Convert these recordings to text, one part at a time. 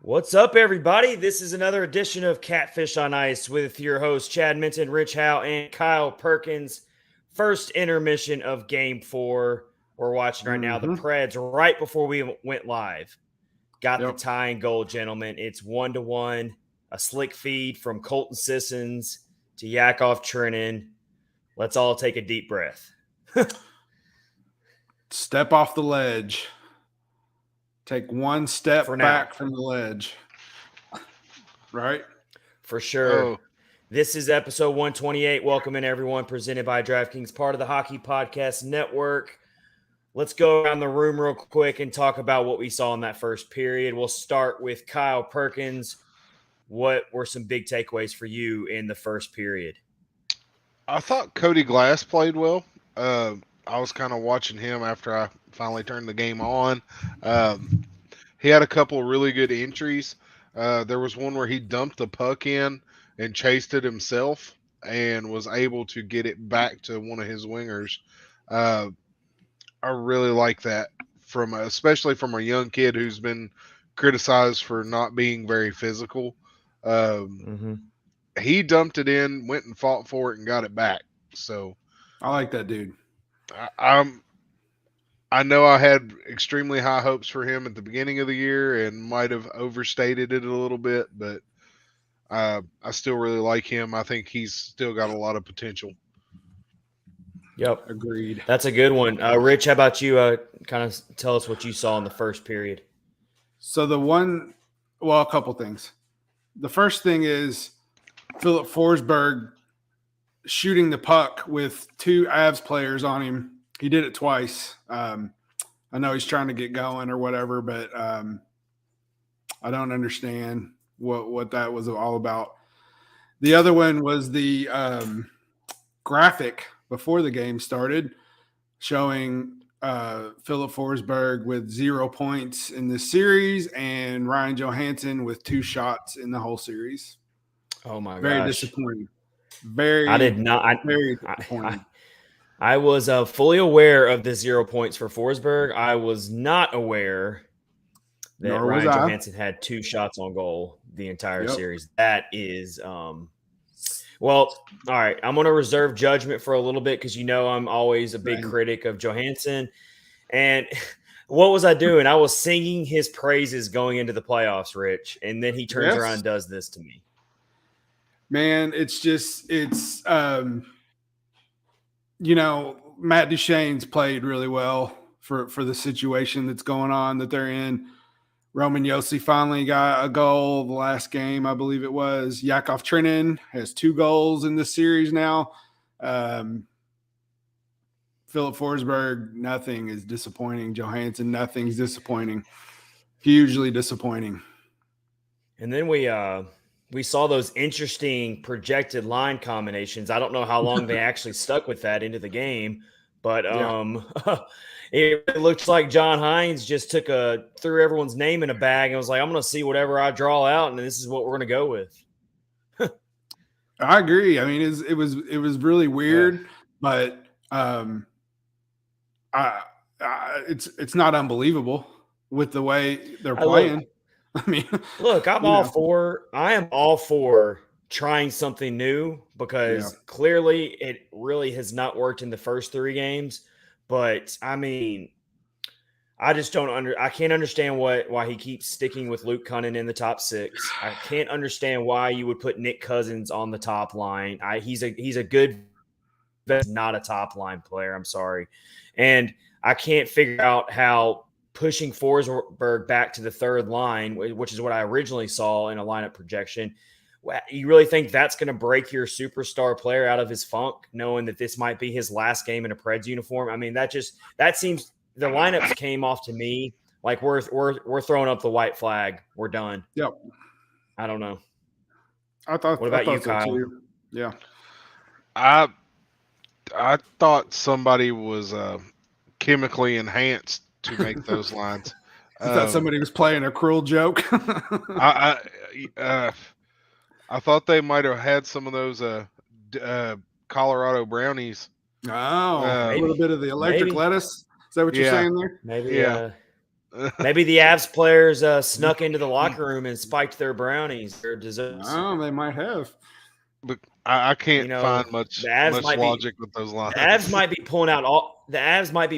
What's up, everybody? This is another edition of Catfish on Ice with your hosts, Chad Minton, Rich Howe, and Kyle Perkins. First intermission of Game 4. We're watching right now the Mm-hmm. Preds right before we went live. Got the Yep. tying goal, gentlemen. It's 1-1. A slick feed from Colton Sissons to Yakov Trenin. Let's all take a deep breath. Step off the ledge. Take one step For back now. from the ledge. Right? For sure. Oh, This is episode 128. Welcome in, everyone. Presented by DraftKings, part of the Hockey Podcast Network. Let's go around the room real quick and talk about what we saw in that first period. We'll start with Kyle Perkins. What were some big takeaways for you in the first period? I thought Cody Glass played well. I was kind of watching him after I finally turned the game on. He had a couple of really good entries. There was one where he dumped the puck in and chased it himself and was able to get it back to one of his wingers. I really like that, especially from a young kid who's been criticized for not being very physical. He dumped it in, went and fought for it, and got it back. So I like that dude. I know I had extremely high hopes for him at the beginning of the year and might have overstated it a little bit, but I still really like him. I think he's still got a lot of potential. Yep. Agreed. That's a good one. Rich, how about you? Kind of tell us what you saw in the first period. So a couple things. The first thing is Philip Forsberg shooting the puck with two Avs players on him. He did it twice. I know he's trying to get going or whatever, but I don't understand what that was all about. The other one was the graphic before the game started showing Philip Forsberg with 0 points in this series and Ryan Johansson with 2 shots in the whole series. Oh, my gosh. Very disappointing. Very disappointing. I was fully aware of the 0 points for Forsberg. I was not aware that Ryan Johansson had 2 shots on goal the entire series. That is, well, all right. I'm going to reserve judgment for a little bit because I'm always a big critic of Johansson. And what was I doing? I was singing his praises going into the playoffs, Rich, and then he turns around and does this to me. Man, it's Matt Duchene's played really well for the situation that's going on that they're in. Roman Josi finally got a goal the last game, I believe it was. Yakov Trenin has 2 goals in this series now. Philip Forsberg, nothing is disappointing. Johansson, nothing's disappointing. Hugely disappointing. And then we saw those interesting projected line combinations. I don't know how long they actually stuck with that into the game, but it looks like John Hines just threw everyone's name in a bag and was like, I'm going to see whatever I draw out, and this is what we're going to go with. I agree. I mean, it was really weird, but it's not unbelievable with the way they're playing. I mean, look, I am all for trying something new because clearly it really has not worked in the first 3 games. But I mean, I just I can't understand why he keeps sticking with Luke Cunnin in the top 6. I can't understand why you would put Nick Cousins on the top line. He's a good, but not a top line player. I'm sorry. And I can't figure out how pushing Forsberg back to the third line, which is what I originally saw in a lineup projection. You really think that's going to break your superstar player out of his funk, knowing that this might be his last game in a Preds uniform? I mean, that seems the lineups came off to me like we're throwing up the white flag. We're done. Yep. I don't know. What about you, Kyle? Too. Yeah. I thought somebody was chemically enhanced to make those lines. I thought somebody was playing a cruel joke. I thought they might have had some of those Colorado brownies. Oh, a little bit of the electric lettuce. Is that what you're saying there? Maybe. Yeah. Maybe the Avs players snuck into the locker room and spiked their brownies, their desserts. Oh, they might have. But I can't find much logic with those lines. The Avs might be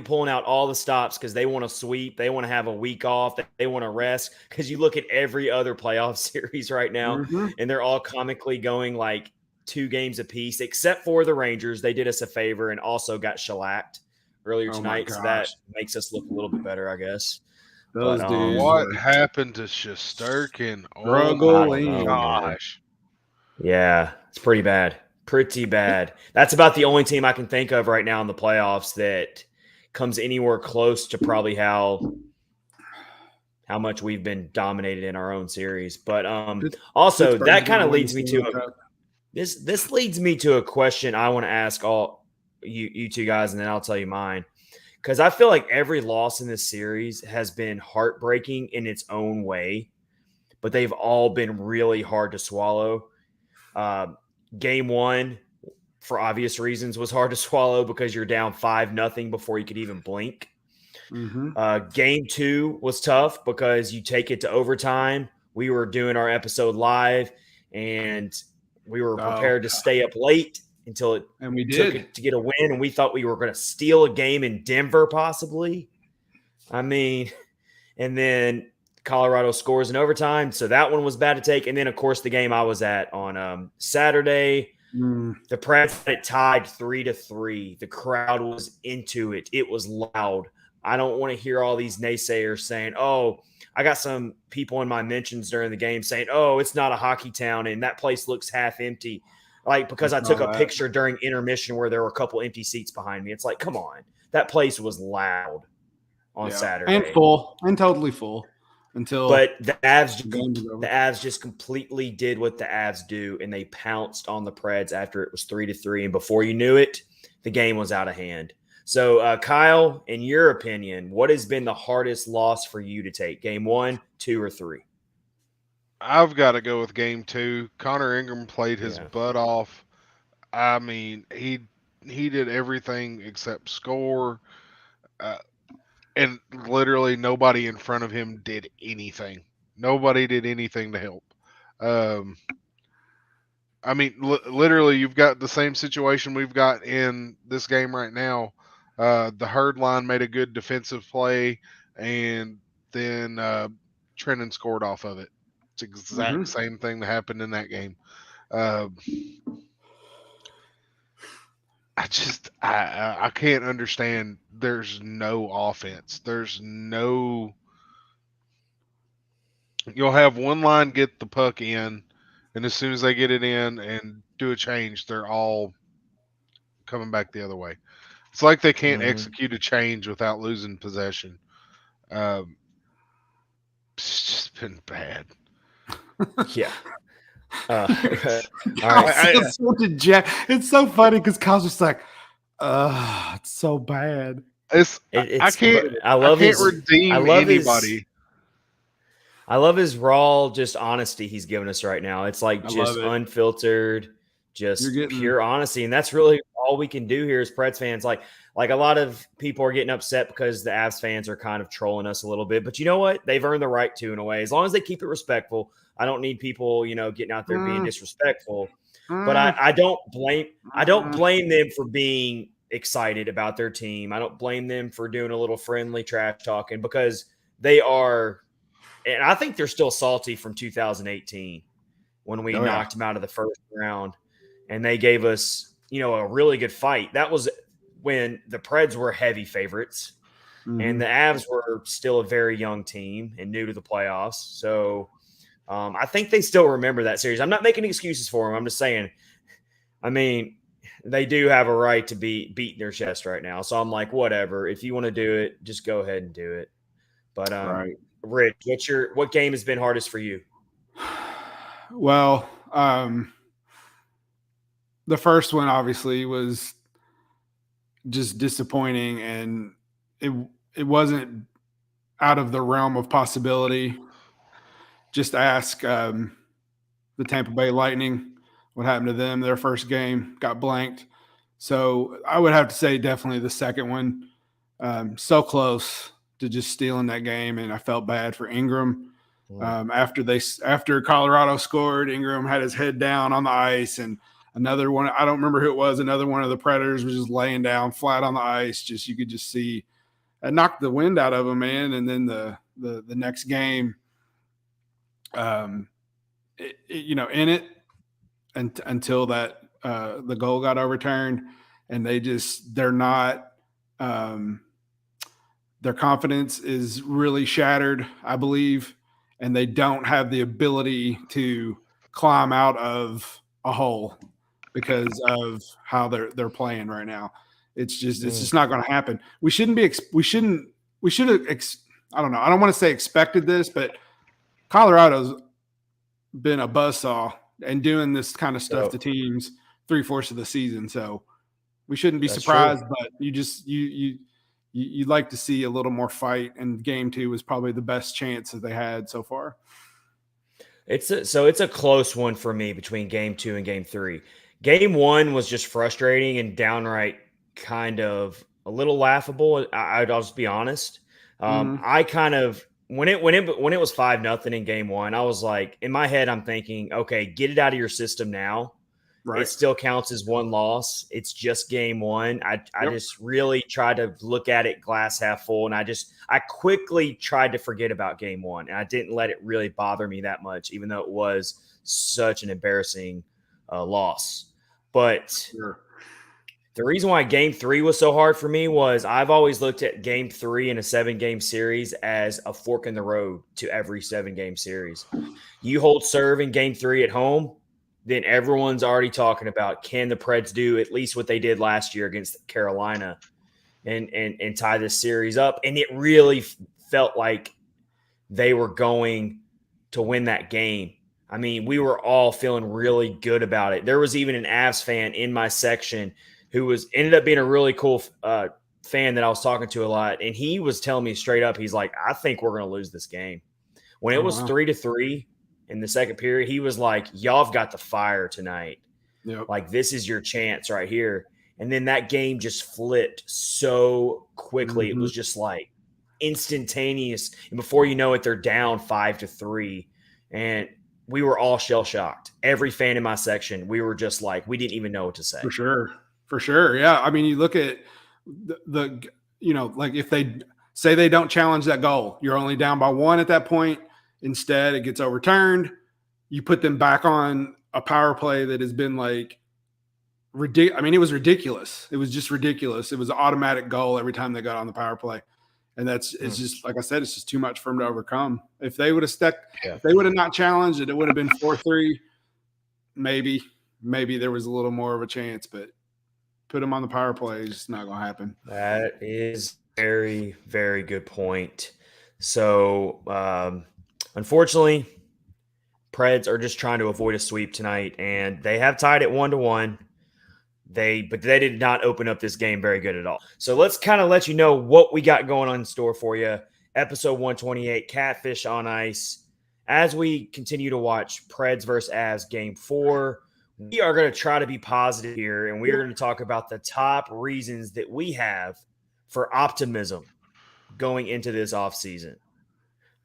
pulling out all the stops because they want to sweep. They want to have a week off. They want to rest. Because you look at every other playoff series right now, and they're all comically going like 2 games apiece, except for the Rangers. They did us a favor and also got shellacked earlier tonight, so that makes us look a little bit better, I guess. Those dudes. What happened to Shesterkin? Oh my gosh. Yeah, it's pretty bad. Pretty bad. That's about the only team I can think of right now in the playoffs that comes anywhere close to probably how much we've been dominated in our own series. But also that kind of leads me to this leads me to a question I want to ask all you two guys, and then I'll tell you mine. Because I feel like every loss in this series has been heartbreaking in its own way, but they've all been really hard to swallow. Game 1, for obvious reasons, was hard to swallow because you're down 5-0 before you could even blink. Game 2 was tough because you take it to overtime. We were doing our episode live, and we were prepared to stay up late until it took it to get a win, and we thought we were going to steal a game in Denver, possibly. I mean, and then Colorado scores in overtime, so that one was bad to take. And then, of course, the game I was at on Saturday, the Preds had it tied 3-3. The crowd was into it. It was loud. I don't want to hear all these naysayers saying, oh, I got some people in my mentions during the game saying, oh, it's not a hockey town and that place looks half empty. Like, because I took a picture during intermission where there were a couple empty seats behind me. It's like, come on. That place was loud on Saturday. And full. And totally full. But the Avs just completely did what the Avs do, and they pounced on the Preds after it was 3-3. And before you knew it, the game was out of hand. So, Kyle, in your opinion, what has been the hardest loss for you to take? Game 1, 2, or 3? I've got to go with game 2. Connor Ingram played his butt off. I mean, he did everything except score. And literally nobody in front of him did anything. Nobody did anything to help. I mean, literally, you've got the same situation we've got in this game right now. The Herd line made a good defensive play, and then Trenton scored off of it. It's exact same thing that happened in that game. I can't understand. There's no offense. You'll have one line get the puck in, and as soon as they get it in and do a change, they're all coming back the other way. It's like they can't execute a change without losing possession. It's just been bad. Yeah. It's so funny because Kyle's just like, it's so bad. I can't redeem anybody. I love his raw, just honesty he's giving us right now. It's like just unfiltered, just pure honesty. And that's really all we can do here as Preds fans. Like a lot of people are getting upset because the Avs fans are kind of trolling us a little bit. But you know what? They've earned the right to, in a way. As long as they keep it respectful. I don't need people, getting out there being disrespectful. But I don't blame them for being excited about their team. I don't blame them for doing a little friendly trash talking because they are, and I think they're still salty from 2018 when we knocked them out of the first round, and they gave us, a really good fight. That was when the Preds were heavy favorites, and the Avs were still a very young team and new to the playoffs. So I think they still remember that series. I'm not making excuses for them. I'm just saying, I mean, they do have a right to be beating their chest right now. So I'm like, whatever. If you want to do it, just go ahead and do it. But Rich, what game has been hardest for you? Well, the first one obviously was just disappointing, and it wasn't out of the realm of possibility. Just ask the Tampa Bay Lightning what happened to them. Their first game got blanked. So I would have to say definitely the second one. So close to just stealing that game, and I felt bad for Ingram. After Colorado scored, Ingram had his head down on the ice, and another one, I don't remember who it was, another one of the Predators was just laying down flat on the ice. You could just see it knocked the wind out of him, man. And then the next game, in it until that the goal got overturned, and they're not their confidence is really shattered, I believe, and they don't have the ability to climb out of a hole because of how they're playing right now. It's just not going to happen. We should have I don't know. I don't want to say expected this, but Colorado's been a buzzsaw and doing this kind of stuff to teams 3/4 of the season. So we shouldn't be surprised, but you'd like to see a little more fight, and game 2 was probably the best chance that they had so far. It's a close one for me between game 2 and game 3. Game 1 was just frustrating and downright kind of a little laughable. I'll just be honest. I kind of when it was 5-0 in game 1, I was like, in my head, I'm thinking, okay, get it out of your system now. Right. It still counts as one loss. It's just game 1. I just really tried to look at it glass half full, and I quickly tried to forget about game 1, and I didn't let it really bother me that much, even though it was such an embarrassing loss. But the reason why game 3 was so hard for me was I've always looked at game 3 in a 7-game series as a fork in the road to every 7-game series. You hold serve in game 3 at home, then everyone's already talking about, can the Preds do at least what they did last year against Carolina and tie this series up? And it really felt like they were going to win that game. I mean, we were all feeling really good about it. There was even an Avs fan in my section who ended up being a really cool fan that I was talking to a lot. And he was telling me straight up, he's like, I think we're going to lose this game. When it was 3-3 in the second period, he was like, y'all have got the fire tonight. Yep. Like, this is your chance right here. And then that game just flipped so quickly. It was just like instantaneous. And before you know it, they're down 5-3. And we were all shell-shocked. Every fan in my section, we were just like, we didn't even know what to say. For sure. Yeah. I mean, you look at like if they say they don't challenge that goal, you're only down by 1 at that point. Instead, it gets overturned. You put them back on a power play that has been like ridiculous. I mean, it was ridiculous. It was just ridiculous. It was an automatic goal every time they got on the power play. And it's just, like I said, it's just too much for them to overcome. If they would have if they would have not challenged it, it would have been 4-3. Maybe there was a little more of a chance, but put them on the power play, it's just not going to happen. That is very, very good point. So, unfortunately, Preds are just trying to avoid a sweep tonight, and they have tied it 1-1. But they did not open up this game very good at all. So let's kind of let you know what we got going on in store for you. Episode 128, Catfish on Ice. As we continue to watch Preds versus Avs game 4, we are going to try to be positive here, and we are going to talk about the top reasons that we have for optimism going into this offseason.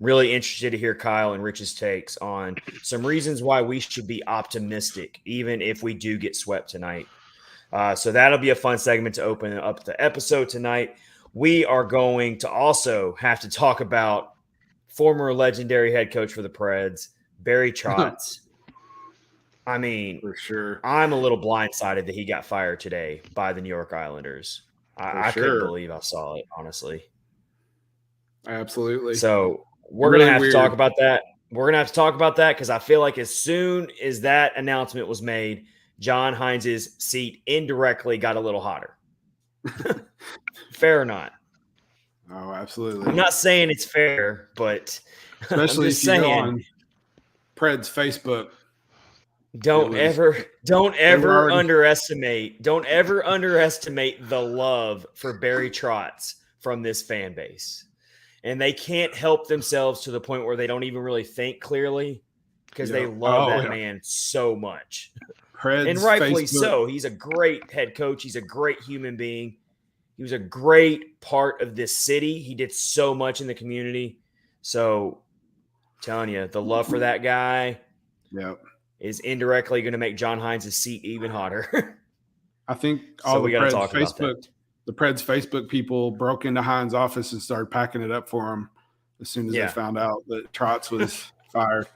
Really interested to hear Kyle and Rich's takes on some reasons why we should be optimistic, even if we do get swept tonight. So that'll be a fun segment to open up the episode tonight. We are going to also have to talk about former legendary head coach for the Preds, Barry Trotz. I mean, for sure, I'm a little blindsided that he got fired today by the New York Islanders. I couldn't believe I saw it, honestly. Absolutely. So we're going to have to talk about that. We're going to have to talk about that because I feel like as soon as that announcement was made, John Hines' seat indirectly got a little hotter. Fair or not? Oh, absolutely. I'm not saying it's fair, but especially if you go on Preds Facebook. Don't ever underestimate the love for Barry Trotz from this fan base. And they can't help themselves to the point where they don't even really think clearly because they love that man so much. Preds and rightfully Facebook. So. He's a great head coach. He's a great human being. He was a great part of this city. He did so much in the community. So, I'm telling you, the love for that guy is indirectly going to make John Hines' seat even hotter. I think so we got to talk about that. The Preds Facebook people broke into Hines' office and started packing it up for him as soon as they found out that Trotz was fired.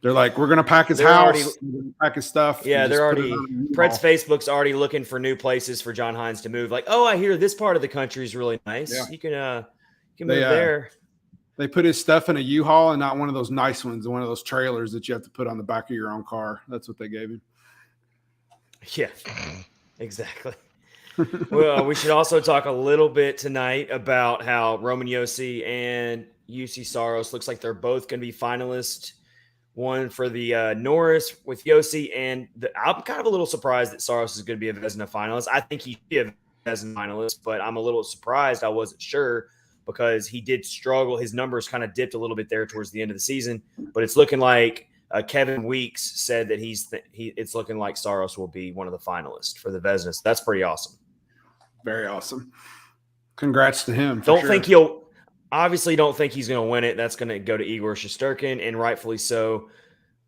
They're like, we're going to pack his house, pack his stuff. Yeah, they're already – Preds Facebook's already looking for new places for John Hines to move. Like, oh, I hear this part of the country is really nice. Yeah. You can move there. They put his stuff in a U-Haul and not one of those nice ones, one of those trailers that you have to put on the back of your own car. That's what they gave him. Yeah, exactly. Well, we should also talk a little bit tonight about how Roman Josi and UC Saros looks like they're both going to be finalists. One for the Norris with Josi, and I'm kind of a little surprised that Saros is going to be a Vezina finalist. I think he should be a Vezina finalist, but I'm a little surprised. I wasn't sure because he did struggle. His numbers kind of dipped a little bit there towards the end of the season, but it's looking like Kevin Weeks said that it's looking like Saros will be one of the finalists for the Vezina. So that's pretty awesome. Very awesome. Congrats to him. Obviously don't think he's going to win it. That's going to go to Igor Shesterkin, and rightfully so.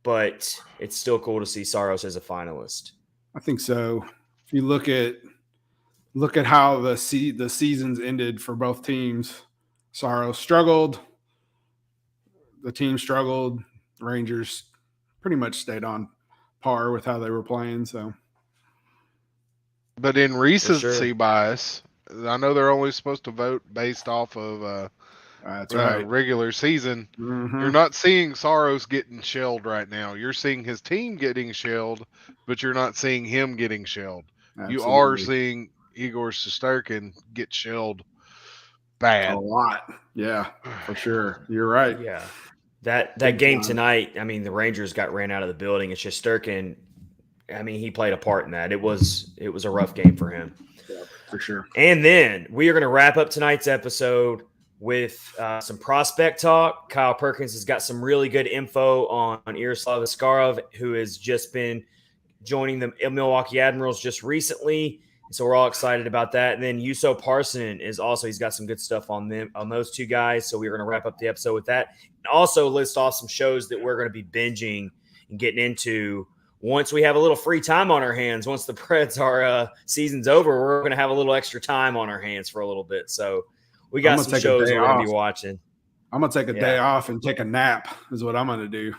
But it's still cool to see Saros as a finalist. I think so. If you look at how the seasons ended for both teams, Saros struggled. The team struggled. Rangers pretty much stayed on par with how they were playing. So, but in recency bias, I know they're only supposed to vote based off of regular season. Mm-hmm. You're not seeing Saros getting shelled right now. You're seeing his team getting shelled, but you're not seeing him getting shelled. Absolutely. You are seeing Igor Shesterkin get shelled bad. A lot. Yeah, for sure. You're right. Yeah. That game tonight, I mean, the Rangers got ran out of the building. It's Shesterkin, I mean, he played a part in that. It was a rough game for him. Yeah, for sure. And then we are going to wrap up tonight's episode with some prospect talk. Kyle Perkins has got some really good info on Yaroslav Askarov, who has just been joining the Milwaukee Admirals just recently. So we're all excited about that. And then Juuso Parssinen he's got some good stuff on those two guys. So we're going to wrap up the episode with that. And also list off some shows that we're going to be binging and getting into once we have a little free time on our hands. Once the Preds season's over, we're going to have a little extra time on our hands for a little bit. So we got some shows we're going to be watching. I'm going to take a day off and take a nap is what I'm going to do.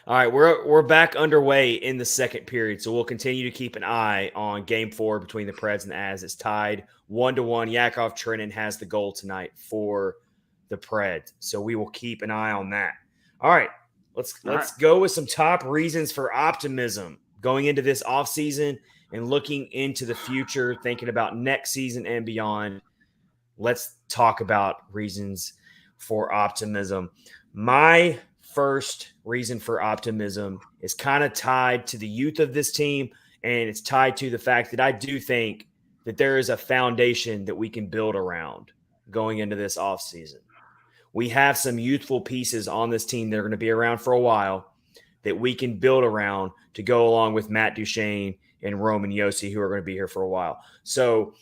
All right, we're back underway in the second period, so we'll continue to keep an eye on Game 4 between the Preds and the Avs. It's tied 1-1. Yakov Trenin has the goal tonight for the Preds, so we will keep an eye on that. All right, let's go with some top reasons for optimism going into this offseason and looking into the future, thinking about next season and beyond. Let's talk about reasons for optimism. My first reason for optimism is kind of tied to the youth of this team, and it's tied to the fact that I do think that there is a foundation that we can build around going into this offseason. We have some youthful pieces on this team that are going to be around for a while that we can build around to go along with Matt Duchene and Roman Josi, who are going to be here for a while. So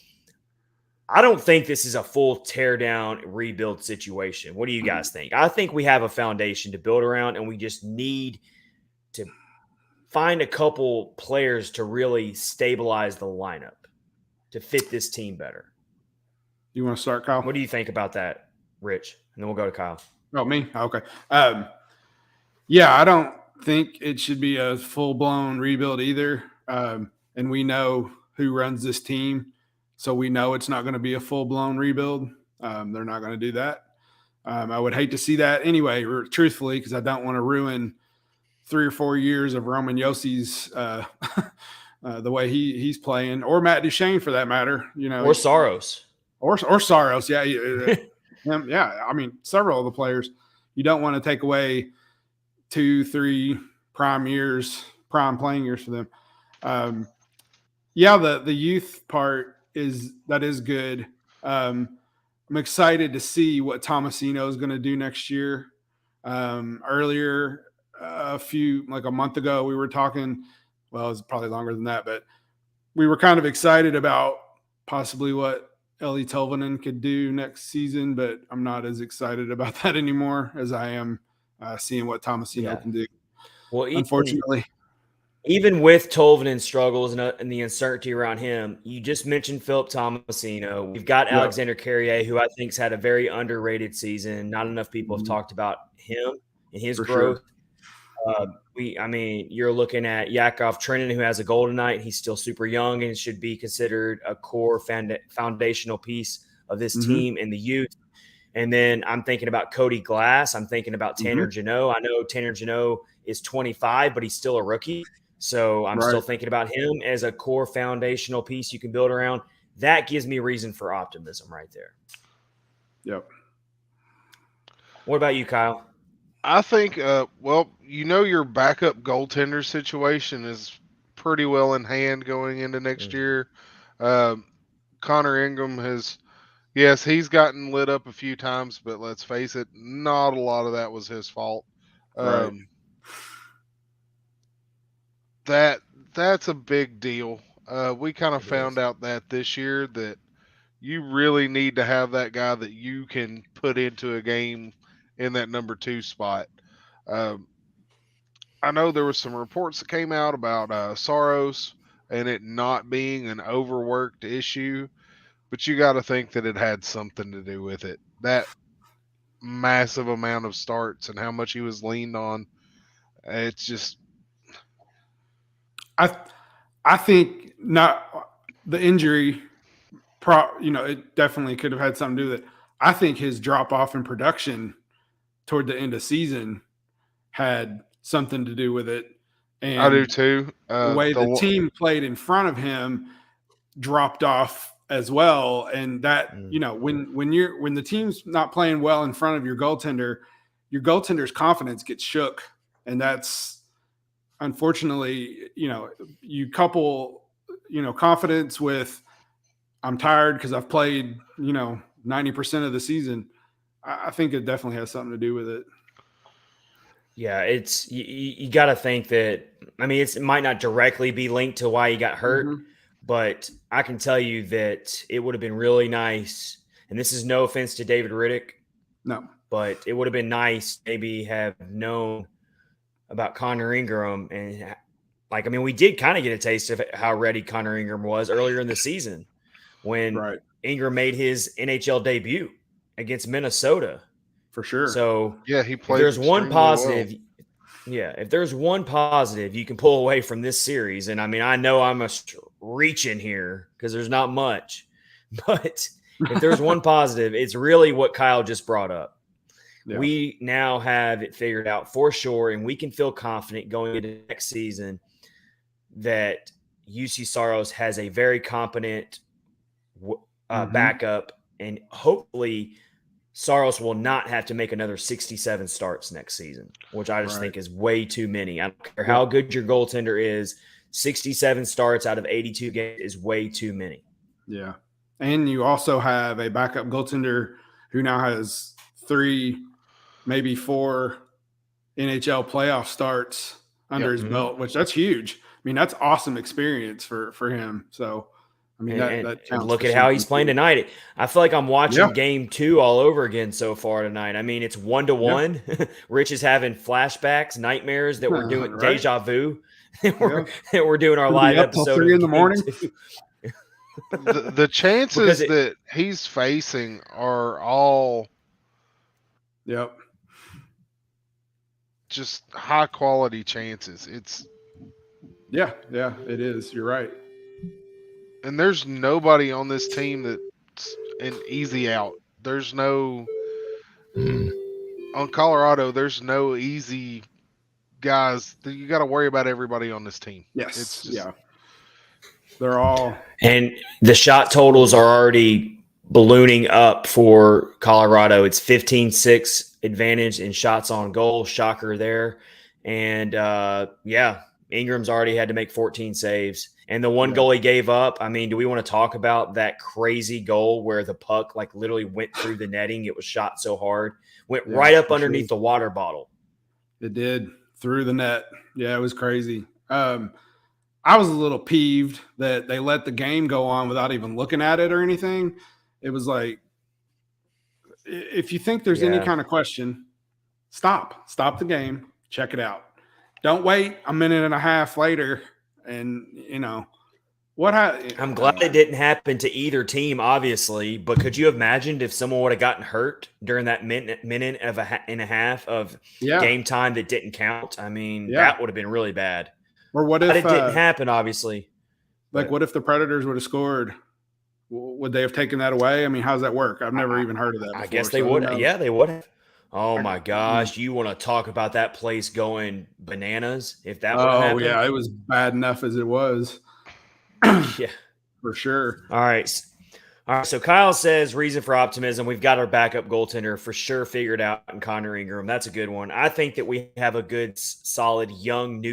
I don't think this is a full tear-down rebuild situation. What do you guys think? I think we have a foundation to build around, and we just need to find a couple players to really stabilize the lineup to fit this team better. You want to start, Kyle? What do you think about that, Rich? And then we'll go to Kyle. Oh, me? Okay. Yeah, I don't think it should be a full-blown rebuild either. And we know who runs this team. So we know it's not going to be a full-blown rebuild. They're not going to do that. I would hate to see that anyway, truthfully, because I don't want to ruin 3 or 4 years of Roman Josi's the way he's playing, or Matt Duchene for that matter. Or Saros. Or Saros, yeah. Yeah, I mean, several of the players. You don't want to take away 2, 3 prime playing years for them. Yeah, the youth part is good. I'm excited to see what Tomasino is going to do next year. Earlier, a month ago, we were talking. Well, it was probably longer than that, but we were kind of excited about possibly what Ellie Tolvanen could do next season, but I'm not as excited about that anymore as I am seeing what Tomasino can do. Well, unfortunately. Even with Tolvanen's struggles and the uncertainty around him, you just mentioned Philip Tomasino. We've got Alexander Carrier, who I think's had a very underrated season. Not enough people have talked about him and his growth. Sure. You're looking at Yakov Trenin, who has a goal tonight. He's still super young and should be considered a core foundational piece of this team in the youth. And then I'm thinking about Cody Glass. I'm thinking about Tanner Jeannot. I know Tanner Jeannot is 25, but he's still a rookie. So I'm still thinking about him as a core foundational piece you can build around. That gives me reason for optimism right there. Yep. What about you, Kyle? I think, your backup goaltender situation is pretty well in hand going into next year. Connor Ingram he's gotten lit up a few times, but let's face it, not a lot of that was his fault. That's a big deal. We kind of found out that this year that you really need to have that guy that you can put into a game in that number 2 spot. I know there were some reports that came out about Saros and it not being an overworked issue, but you got to think that it had something to do with it. That massive amount of starts and how much he was leaned on. It's just. I think not the injury. It definitely could have had something to do with it. I think his drop off in production toward the end of season had something to do with it. And I do too. The way the team played in front of him dropped off as well. And that, when the team's not playing well in front of your goaltender's confidence gets shook. And that's unfortunately, you couple, confidence with I'm tired because I've played, 90% of the season. I think it definitely has something to do with it. Yeah, it's you got to think that. It might not directly be linked to why he got hurt, but I can tell you that it would have been really nice. And this is no offense to David Riddick, but it would have been nice maybe have known about Connor Ingram and we did kind of get a taste of how ready Connor Ingram was earlier in the season when Ingram made his NHL debut against Minnesota. For sure. So he played. If there's one positive, if there's one positive you can pull away from this series, and I know I'm reaching here because there's not much, but if there's one positive, it's really what Kyle just brought up. Yeah. We now have it figured out for sure, and we can feel confident going into next season that UC Saros has a very competent backup, and hopefully Saros will not have to make another 67 starts next season, which I just think is way too many. I don't care how good your goaltender is, 67 starts out of 82 games is way too many. Yeah. And you also have a backup goaltender who now has 3, maybe 4 NHL playoff starts under his belt, which that's huge. That's awesome experience for him. So, that counts. Look at how he's playing tonight. I feel like I'm watching game 2 all over again so far tonight. It's 1-1. Yep. Rich is having flashbacks, nightmares that we're doing, deja vu. that we're doing our live episode 3 in the morning. the chances that he's facing are all just high quality chances. It's it is. You're right. And there's nobody on this team that's an easy out. There's no on Colorado. There's no easy guys. You got to worry about everybody on this team. Yes, it's they're all, and the shot totals are already ballooning up for Colorado. It's 15-6 advantage in shots on goal. Shocker there, and Ingram's already had to make 14 saves. And the one goal he gave up, do we want to talk about that crazy goal where the puck literally went through the netting? It was shot so hard. Went right up underneath the water bottle. It did. Through the net. Yeah, it was crazy. I I was a little peeved that they let the game go on without even looking at it or anything. It was like, if you think there's any kind of question, stop the game, check it out. Don't wait a minute and a half later. And I'm glad it didn't happen to either team, obviously, but could you have imagined if someone would have gotten hurt during that minute and a half of game time that didn't count? I mean, that would have been really bad. Or what if it didn't happen, obviously? Like, what if the Predators would have scored? Would they have taken that away? I mean, how does that work? I've never even heard of that before. I guess they would. Yeah, they would have. Oh, my gosh. You want to talk about that place going bananas if that would happen? Oh, yeah. It was bad enough as it was. Yeah. For sure. All right. So Kyle says reason for optimism. We've got our backup goaltender for sure figured out in Connor Ingram. That's a good one. I think that we have a good, solid, young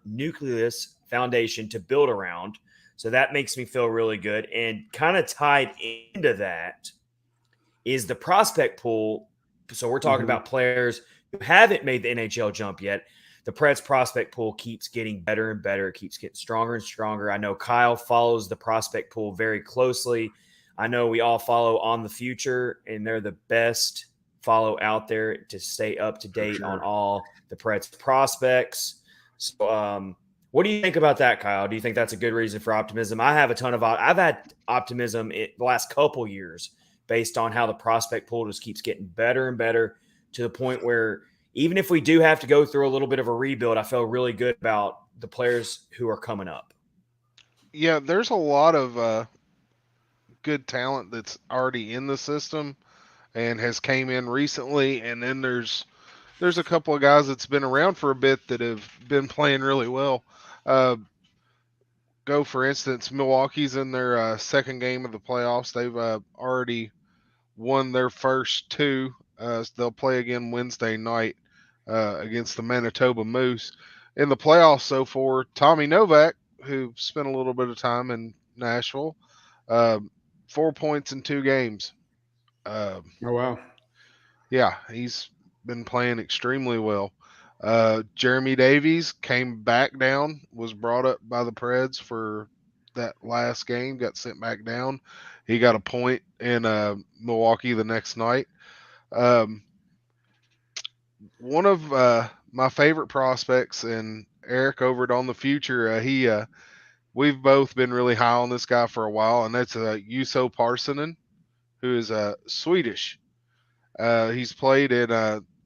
nucleus foundation to build around. So that makes me feel really good. And kind of tied into that is the prospect pool. So we're talking about players who haven't made the NHL jump yet. The Preds prospect pool keeps getting better and better. It keeps getting stronger and stronger. I know Kyle follows the prospect pool very closely. I know we all follow On the Future, and they're the best follow out there to stay up to date on all the Preds prospects. So, what do you think about that, Kyle? Do you think that's a good reason for optimism? I have a ton of I've had optimism the last couple years based on how the prospect pool just keeps getting better and better to the point where even if we do have to go through a little bit of a rebuild, I feel really good about the players who are coming up. Yeah, there's a lot of good talent that's already in the system and has came in recently, and then there's a couple of guys that's been around for a bit that have been playing really well. Go for instance, Milwaukee's in their second game of the playoffs. They've already won their first two. They'll play again Wednesday night against the Manitoba Moose. In the playoffs so far, Tommy Novak, who spent a little bit of time in Nashville, 4 points in 2 games. Oh, wow. Yeah, he's been playing extremely well. Jeremy Davies came back down, was brought up by the Preds for that last game, got sent back down. He got a point in Milwaukee the next night. One of my favorite prospects, and Eric over at On the Future, we've both been really high on this guy for a while, and that's Juuso Parssinen, who is Swedish. He's played in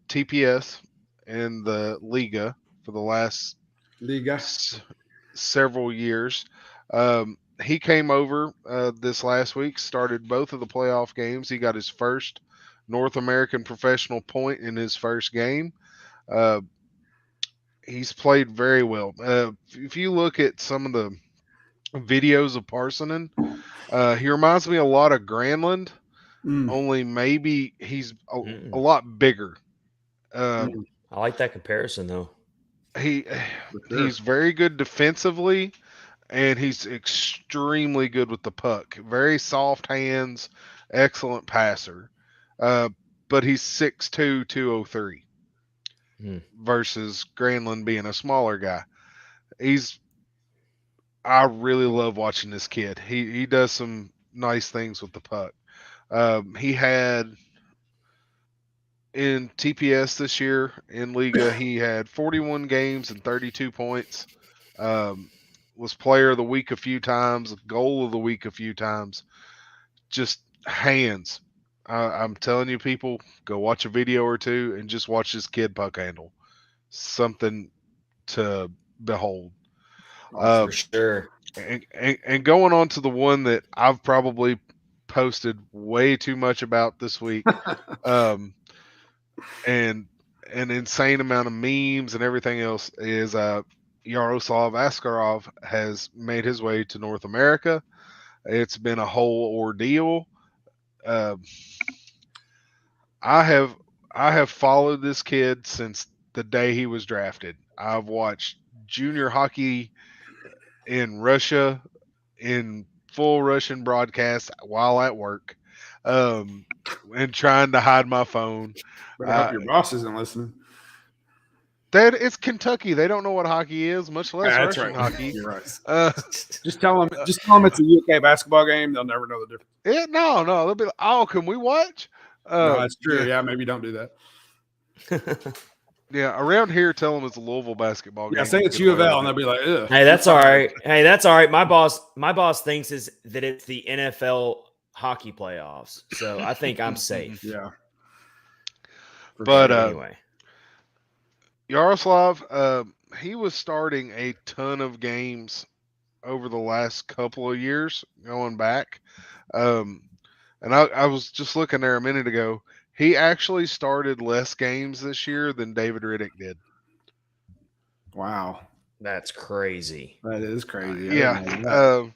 TPS in the Liga for the last several years. He came over this last week, started both of the playoff games. He got his first North American professional point in his first game. He's played very well. If you look at some of the videos of Parssinen, he reminds me a lot of Granlund, only maybe he's a lot bigger. I like that comparison, though. He's very good defensively, and he's extremely good with the puck. Very soft hands, excellent passer. But he's 6'2", 203 versus Granlund being a smaller guy. I really love watching this kid. He does some nice things with the puck. He had in TPS this year in Liga, he had 41 games and 32 points. Was player of the week a few times, goal of the week a few times. Just hands. I'm telling you, people, go watch a video or two and just watch this kid puck handle. Something to behold. For sure. And going on to the one that I've probably posted way too much about this week, and an insane amount of memes and everything else is Yaroslav Askarov has made his way to North America. It's been a whole ordeal. I have followed this kid since the day he was drafted. I've watched junior hockey in Russia in full Russian broadcast while at work, and trying to hide my phone. I hope your boss isn't listening. That it's Kentucky. They don't know what hockey is, much less Yeah, that's Russian right. hockey. You're right. Uh, Just tell them it's a UK basketball game. They'll never know the difference. no, they'll be like, "Oh, can we watch?" No, that's true. Yeah, maybe don't do that. Yeah, around here, tell them it's a Louisville basketball game. Yeah, say it's U of L, and they'll be like, ugh. Hey, that's all right. Hey, that's all right. My boss thinks that it's the NFL hockey playoffs, so I think I'm safe. Yeah. But anyway, Yaroslav, he was starting a ton of games over the last couple of years, going back. And I was just looking there a minute ago. He actually started less games this year than David Riddick did. Wow. that's crazy. That is crazy. Yeah.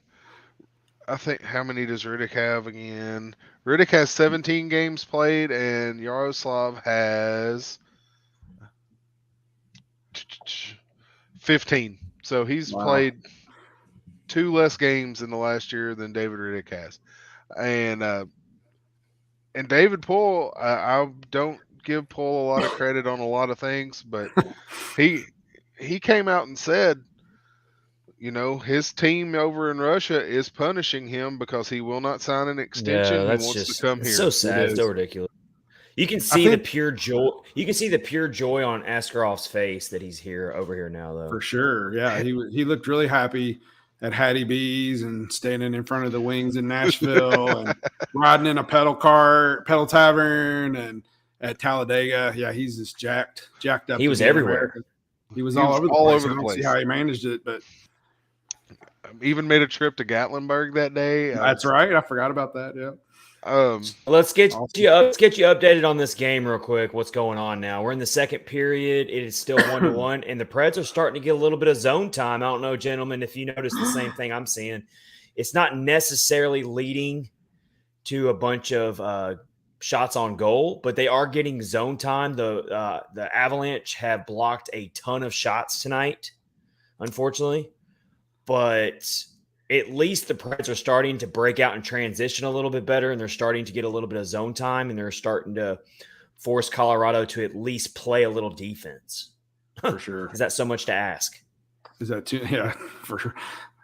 I think, how many does Riddick have again? Riddick has 17 games played, and Yaroslav has 15. So he's played 2 less games in the last year than David Riddick has. And David Poole, I don't give Poole a lot of credit on a lot of things, but he came out and said, his team over in Russia is punishing him because he will not sign an extension. Yeah, that's he wants just to come here. so sad. It's so ridiculous. You can see the pure joy. You can see the pure joy on Askarov's face that he's over here now, though. For sure. Yeah, he looked really happy at Hattie B's and standing in front of the Wings in Nashville and riding in a pedal tavern and at Talladega. Yeah, he's just jacked up. He was everywhere. He was all over the place. See how he managed it, but even made a trip to Gatlinburg that day. That's right. I forgot about that. Yeah. Let's get you updated on this game real quick. What's going on now? We're in the second period. It is still 1-1, and the Preds are starting to get a little bit of zone time. I don't know, gentlemen, if you notice the same thing I'm seeing. It's not necessarily leading to a bunch of shots on goal, but they are getting zone time. The Avalanche have blocked a ton of shots tonight, unfortunately, but at least the Preds are starting to break out and transition a little bit better, and they're starting to get a little bit of zone time, and they're starting to force Colorado to at least play a little defense. For sure. Is that so much to ask? Is that too? Yeah, for sure.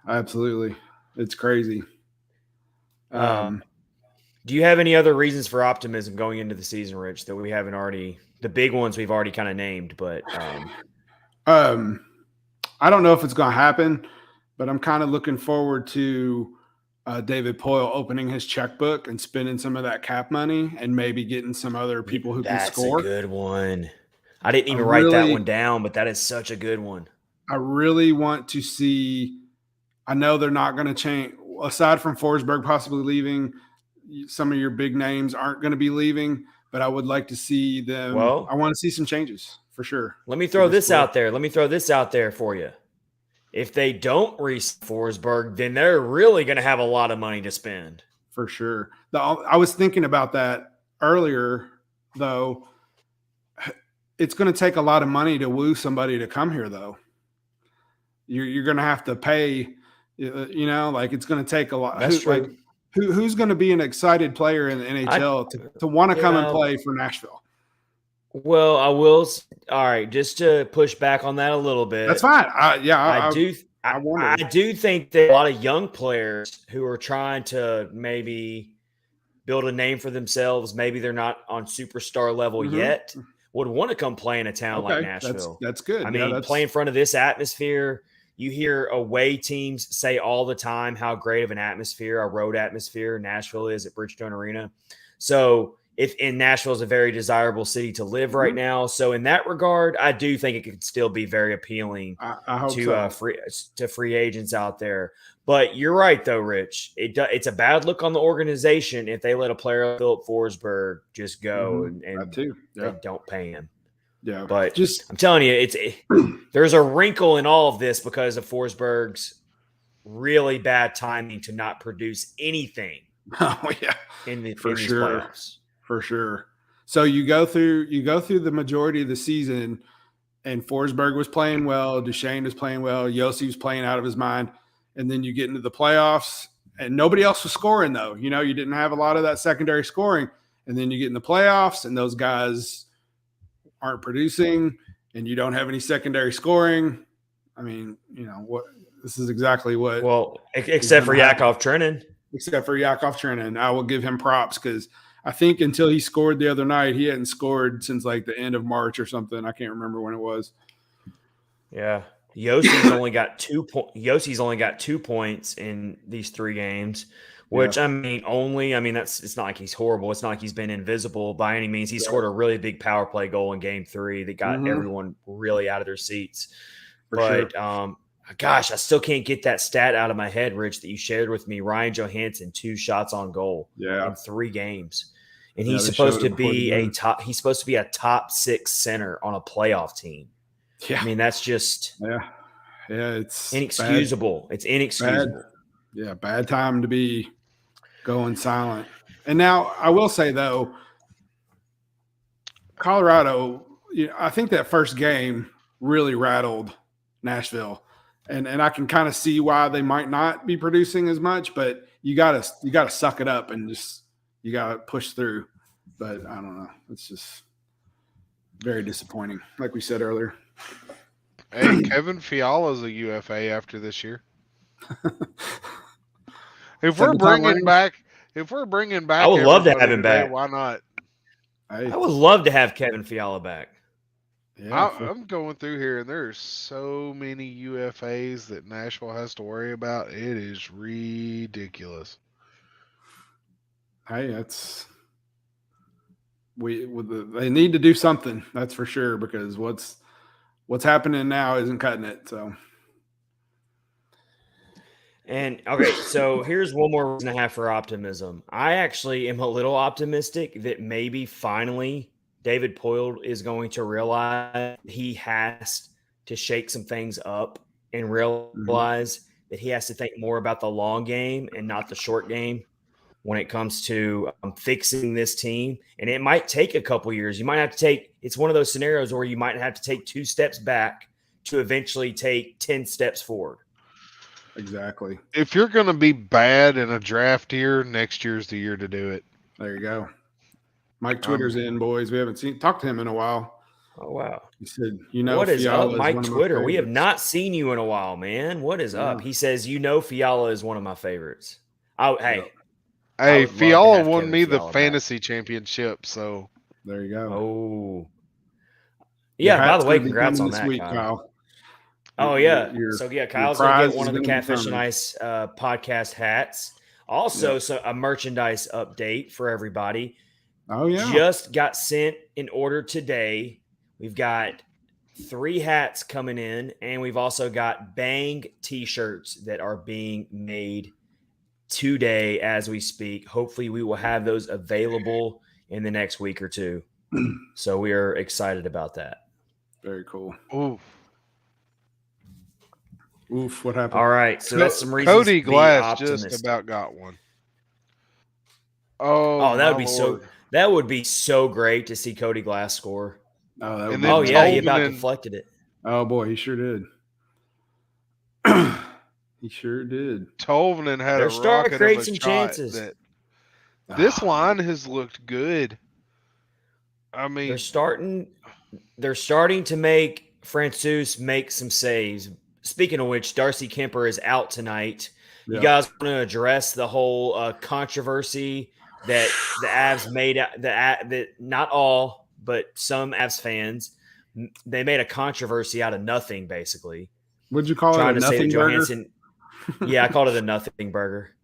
Absolutely. It's crazy. Do you have any other reasons for optimism going into the season, Rich, that we haven't already – the big ones we've already kind of named, but I don't know if it's going to happen, but I'm kind of looking forward to David Poyle opening his checkbook and spending some of that cap money and maybe getting some other people who can score. That's a good one. I didn't even write that one down, but that is such a good one. I really want to see – I know they're not going to change – aside from Forsberg possibly leaving, some of your big names aren't going to be leaving, but I would like to see them – I want to see some changes for sure. Let me throw this out there. Let me throw this out there for you. If they don't re-sign Forsberg, then they're really going to have a lot of money to spend. For sure. I was thinking about that earlier, though. It's going to take a lot of money to woo somebody to come here, though. You're going to have to pay, it's going to take a lot. That's true. Who's going to be an excited player in the NHL to want to come and play for Nashville? Well, I will. All right, just to push back on that a little bit. That's fine. I do think that a lot of young players who are trying to maybe build a name for themselves, maybe they're not on superstar level yet, would want to come play in a town like Nashville. That's good. I mean, play in front of this atmosphere. You hear away teams say all the time how great of an atmosphere, a road atmosphere, Nashville is at Bridgestone Arena. So Nashville is a very desirable city to live right now. So in that regard, I do think it could still be very appealing to free agents out there. But you're right, though, Rich. It's a bad look on the organization if they let a player like Philip Forsberg just go and they don't pay him. Yeah, but I'm telling you, there's a wrinkle in all of this because of Forsberg's really bad timing to not produce anything. Oh yeah, in these playoffs. For sure. So you go through the majority of the season, and Forsberg was playing well, Duchene was playing well, Yossi was playing out of his mind, and then you get into the playoffs, and nobody else was scoring though. You didn't have a lot of that secondary scoring, and then you get in the playoffs, and those guys aren't producing, and you don't have any secondary scoring, I mean, what this is exactly what. Well, except for Yakov Trenin. Except for Yakov Trenin, I will give him props because I think until he scored the other night, he hadn't scored since like the end of March or something. I can't remember when it was. Yeah, Yossi's only got 2 points. Yossi's only got 2 points in these 3 games, which it's not like he's horrible. It's not like he's been invisible by any means. He scored a really big power play goal in Game 3 that got everyone really out of their seats. Gosh, I still can't get that stat out of my head, Rich, that you shared with me. Ryan Johansson, 2 shots on goal in 3 games. And he's supposed to be he's supposed to be a top 6 center on a playoff team. Yeah. I mean, that's just it's inexcusable. It's inexcusable. Bad time to be going silent. And now I will say though, Colorado, I think that first game really rattled Nashville. And I can kind of see why they might not be producing as much, but you gotta suck it up and you gotta push through. But I don't know. It's just very disappointing, like we said earlier. Hey, Kevin Fiala's a UFA after this year. If we're bringing back, I would love to have him back. Why not? I would love to have Kevin Fiala back. Yeah, I'm going through here, and there's so many UFAs that Nashville has to worry about. It is ridiculous. Hey, they need to do something. That's for sure, because what's happening now isn't cutting it. So, and okay, so here's one more reason I have for optimism. I actually am a little optimistic that maybe finally David Poile is going to realize he has to shake some things up and realize that he has to think more about the long game and not the short game when it comes to fixing this team. And it might take a couple years. You might have to it's one of those scenarios where you might have to take 2 steps back to eventually take 10 steps forward. Exactly. If you're going to be bad in a draft year, next year's the year to do it. There you go. Mike Twitter's in, boys. We haven't talked to him in a while. Oh, wow. He said, what is up, Mike Twitter? We have not seen you in a while, man. What is up? He says, Fiala is one of my favorites. Hey, Fiala won me the fantasy championship, so. There you go. Oh. Yeah, by the way, congrats on that, week, Kyle. Oh, yeah. Kyle's going to get one of the Catfish and Ice podcast hats. Also, a merchandise update for everybody. Oh, yeah. Just got sent in order today. We've got 3 hats coming in, and we've also got Bang t-shirts that are being made today as we speak. Hopefully, we will have those available in the next week or 2. So we are excited about that. Very cool. Oof, what happened? All right, so that's some reasons Cody to be Glass optimistic. just about got one. That would be Lord. That would be so great to see Cody Glass score. Oh, that would be he about deflected it. Oh boy, he sure did. He sure did. Tolvanen had They're a starting to create some shot chances. This line has looked good. I mean, they're starting to make Francouz make some saves. Speaking of which, Darcy Kemper is out tonight. You guys want to address the whole controversy that the Avs made? That not all, but some Avs fans, they made a controversy out of nothing, basically. What'd you call it? A nothing burger? Yeah, I called it a nothing burger.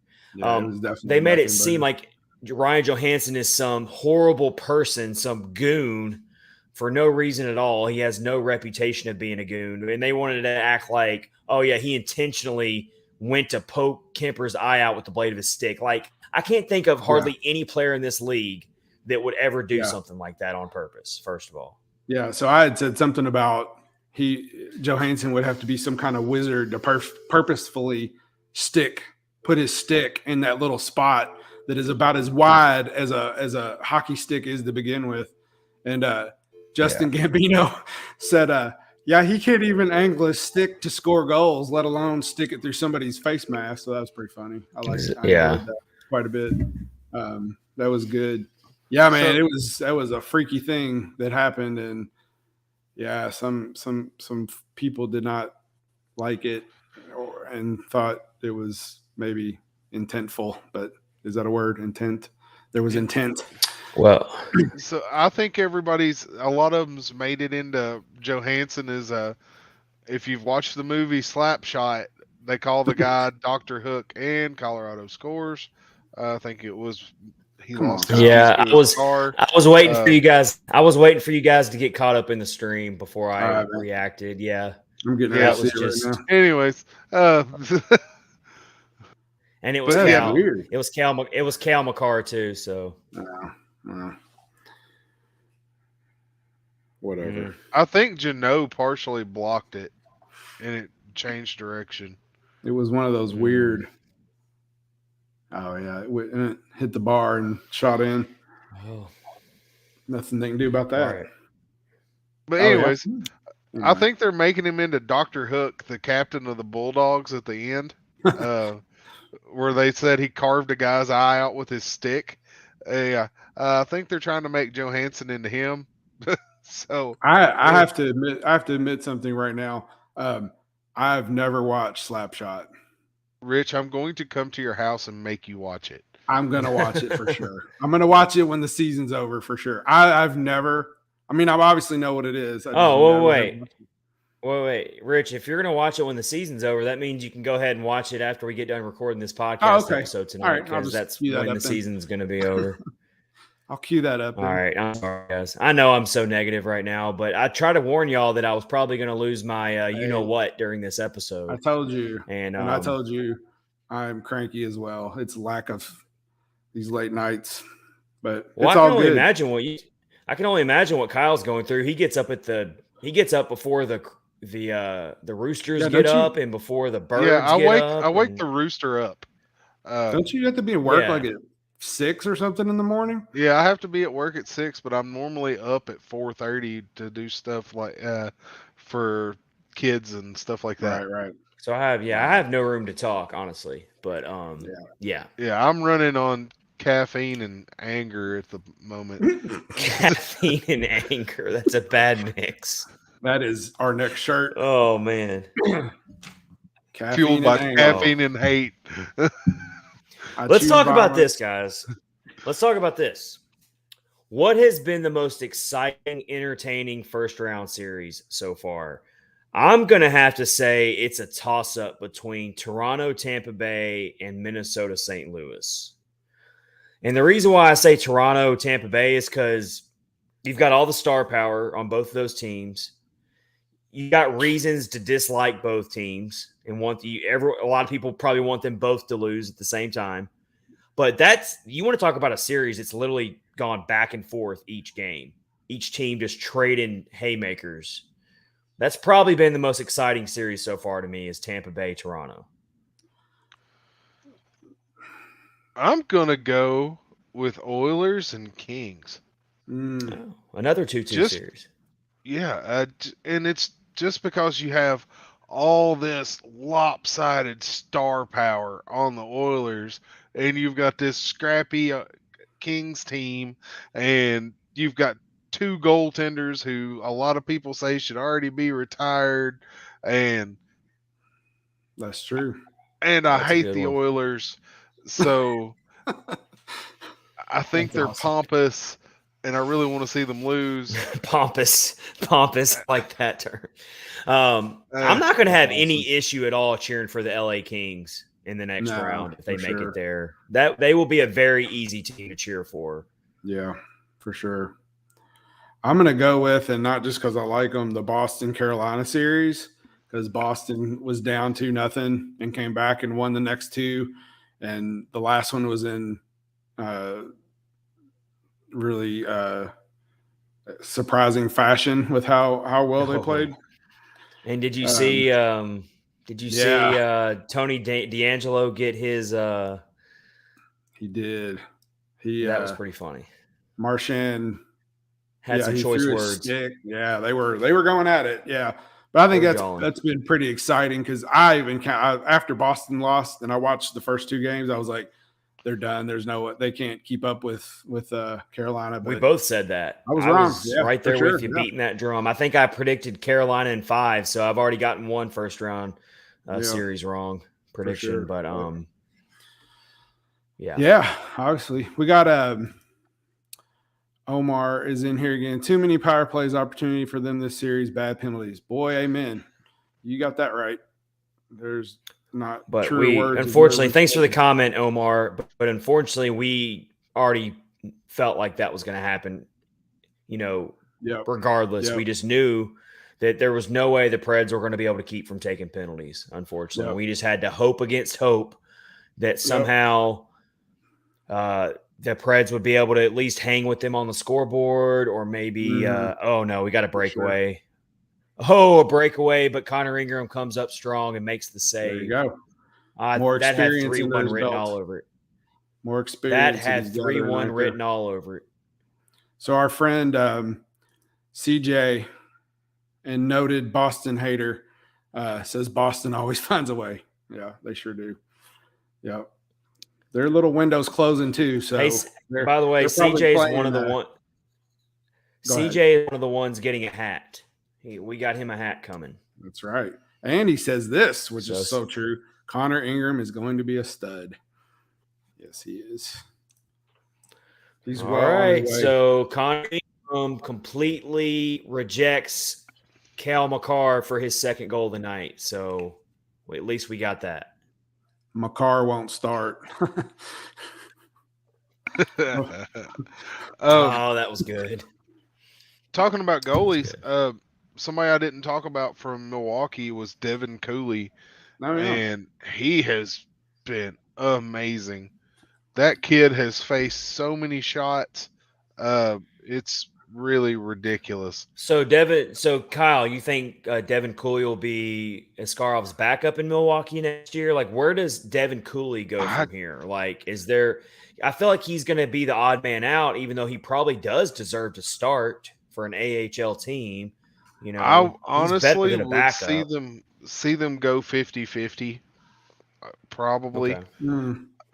They made it seem like Ryan Johansson is some horrible person, some goon, for no reason at all. He has no reputation of being a goon. And they wanted to act like, oh, yeah, he intentionally went to poke Kemper's eye out with the blade of his stick. Like, I can't think of hardly any player in this league that would ever do something like that on purpose, first of all. Yeah, so I had said something about Johansson would have to be some kind of wizard to purposefully put his stick in that little spot that is about as wide as a hockey stick is to begin with. And Justin Gambino said, he can't even angle his stick to score goals, let alone stick it through somebody's face mask. So that was pretty funny. I liked it. That quite a bit. That was good. Yeah, man, that was a freaky thing that happened. And Yeah, some people did not like it and thought it was maybe intentful, but is that a word? Intent? There was intent. Well, So I think a lot of them's made it into Johansson is if you've watched the movie Slapshot, they call the guy Dr. Hook and Colorado Scores. I think it was he Come lost on. his yeah, keys to his car. I was waiting for you guys. I was waiting for you guys to get caught up in the stream before I reacted. Yeah, I'm getting that ready was to see it just. right now. Anyways, And it was But, Cal. weird. It was Cal. It was Cal McCarr too. So whatever. I think Jano partially blocked it, and it changed direction. It was one of those weird. Oh yeah, it hit the bar and shot in. Oh. Nothing they can do about that. Right. But anyways, I think they're making him into Dr. Hook, the captain of the Bulldogs at the end, where they said he carved a guy's eye out with his stick. Yeah, I think they're trying to make Johansson into him. So I have to admit something right now. I've never watched Slapshot. Rich, I'm going to come to your house and make you watch it. I'm gonna watch it for sure. I'm gonna watch it when the season's over for sure. I've never. I mean, I obviously know what it is. Wait, Rich. If you're gonna watch it when the season's over, that means you can go ahead and watch it after we get done recording this podcast episode tonight, because that's when the season's gonna be over. I'll cue that up. All right, I'm sorry, guys. I know I'm so negative right now, but I try to warn y'all that I was probably going to lose my you know what during this episode. I told you, and I told you, I'm cranky as well. It's lack of these late nights, but it's all good. I can only imagine what Kyle's going through. He gets up before the roosters get up and before the birds. Yeah, I wake the rooster up. Don't you have to be at work like at 6 or something in the morning? Yeah, I have to be at work at 6, but I'm normally up at 4:30 to do stuff like for kids and stuff like that. Right. So I have no room to talk, honestly. But yeah, I'm running on caffeine and anger at the moment. Caffeine and anger. That's a bad mix. That is our next shirt. Oh man. Fueled by caffeine and hate. Let's talk about this, guys. Let's talk about this. What has been the most exciting, entertaining first round series so far? I'm going to have to say it's a toss-up between Toronto, Tampa Bay, and Minnesota, St. Louis. And the reason why I say Toronto, Tampa Bay is because you've got all the star power on both of those teams. You got reasons to dislike both teams and a lot of people probably want them both to lose at the same time. But you want to talk about a series, it's literally gone back and forth each game. Each team just trading haymakers. That's probably been the most exciting series so far to me is Tampa Bay, Toronto. I'm going to go with Oilers and Kings. Oh, another 2-2 series. Yeah, and it's just because you have all this lopsided star power on the Oilers, and you've got this scrappy Kings team, and you've got two goaltenders who a lot of people say should already be retired, and that's true. And I hate the Oilers, so I think they're pompous, and I really want to see them lose. Pompous, like that term. I'm not going to have any issue at all cheering for the LA Kings in the next round if they make it there. That they will be a very easy team to cheer for. Yeah, for sure. I'm going to go with, and not just because I like them, the Boston-Carolina series, because Boston was down 2-0 and came back and won the next two. And the last one was in really surprising fashion with how well they played. And did you see Tony DeAngelo get his he did. That was pretty funny. Marchand had some choice words. Yeah, they were going at it. Yeah. But I think that's been pretty exciting because after Boston lost and I watched the first two games, I was like, they're done. There's no they can't keep up with Carolina. But we both said that. I was wrong. Right there with you, beating that drum. I think I predicted Carolina in 5, so I've already gotten one first round series wrong prediction. Sure. But yeah, obviously we got Omar is in here again. Too many power plays opportunity for them this series. Bad penalties. Boy, amen. You got that right. There's not but true words. Unfortunately, thanks for the comment, Omar. But unfortunately, we already felt like that was going to happen. Regardless, we just knew that there was no way the Preds were going to be able to keep from taking penalties. Unfortunately, we just had to hope against hope that somehow the Preds would be able to at least hang with them on the scoreboard, or maybe, oh no, we got a breakaway. Oh, a breakaway, but Connor Ingram comes up strong and makes the save. There you go. More that had 3-1 written all over it. More experience. That had 3-1 written all over it. So our friend CJ and noted Boston hater says Boston always finds a way. Yeah, they sure do. Yeah. Their little window's closing too. So by the way, CJ is one of the one. CJ is one of the ones getting a hat. We got him a hat coming. That's right. And he says this, which is so true. Connor Ingram is going to be a stud. Yes, he is. He's all right. So Connor Ingram completely rejects Cal McCarr for his second goal of the night. So at least we got that. McCarr won't start. Oh, that was good. Talking about goalies, somebody I didn't talk about from Milwaukee was Devin Cooley, and he has been amazing. That kid has faced so many shots. It's really ridiculous. So Kyle, you think Devin Cooley will be Askarov's backup in Milwaukee next year? Like, where does Devin Cooley go from here? Like, I feel like he's going to be the odd man out, even though he probably does deserve to start for an AHL team. I honestly would see them go 50-50, probably.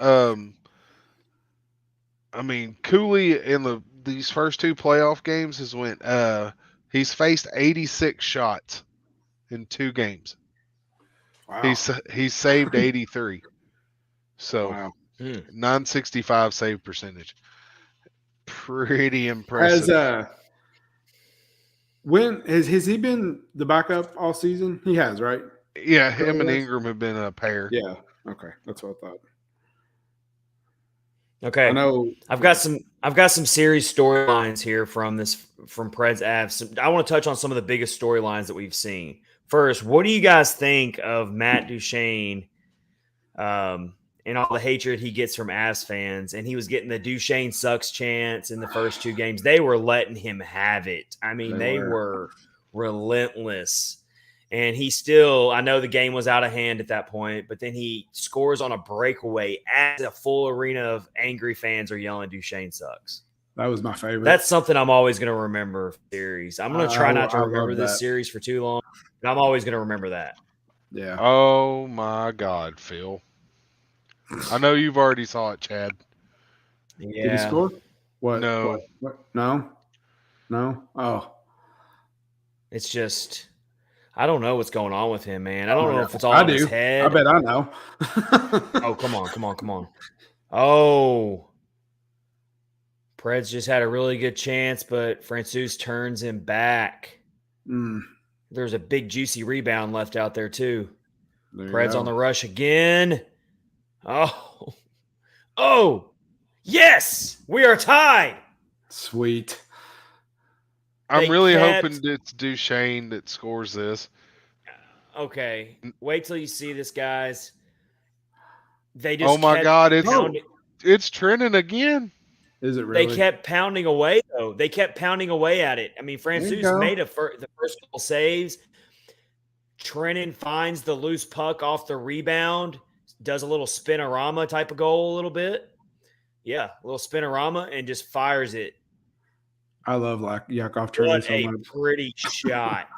Okay. I mean, Cooley in these first 2 playoff games he's faced 86 shots in 2 games. Wow. He's saved 83. So wow. 965 save percentage. Pretty impressive. Has he been the backup all season? He has, right? Yeah, him and Ingram have been a pair. Yeah. Okay. That's what I thought. Okay. I know. I've got some series storylines here from Preds Avs. I want to touch on some of the biggest storylines that we've seen. First, what do you guys think of Matt Duchene and all the hatred he gets from Avs fans? And he was getting the Duchene sucks chants in the first 2 games. They were letting him have it. I mean, they were relentless. And he still, I know the game was out of hand at that point, but then he scores on a breakaway as a full arena of angry fans are yelling Duchene sucks. That was my favorite. That's something I'm always going to remember. Series. I'm going to try not to remember this series for too long, but I'm always going to remember that. Yeah. Oh my God, Phil. I know you've already saw it, Chad. Yeah. Did he score? What? No. What? No. Oh. It's just, I don't know what's going on with him, man. I don't know if it's all in his head. I bet I know. Oh, come on. Oh. Preds just had a really good chance, but Francouz turns him back. There's a big, juicy rebound left out there, too. Preds on the rush again. Oh, yes, we are tied. Sweet. I'm really hoping it's Duchene that scores this. Okay, wait till you see this, guys. They just oh my God, it's trending again. Is it really? They kept pounding away, though. They kept pounding away at it. I mean, Francouz made the first couple saves. Trennan finds the loose puck off the rebound, does a little spinorama type of goal a little bit. Yeah, a little spinorama, and just fires it. I love Yakov Trennan so much. What a pretty shot.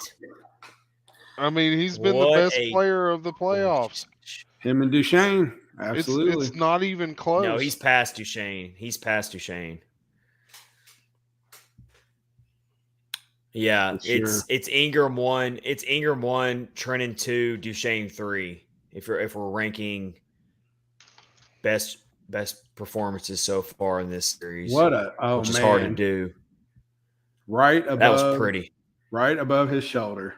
I mean, he's been the best player of the playoffs. Him and Duchene. Absolutely. It's not even close. No, he's past Duchene. Yeah, it's Ingram 1. It's Ingram 1, Trennan 2, Duchene 3. If we're ranking best performances so far in this series, which is hard to do. Right above, that was pretty. Right above his shoulder.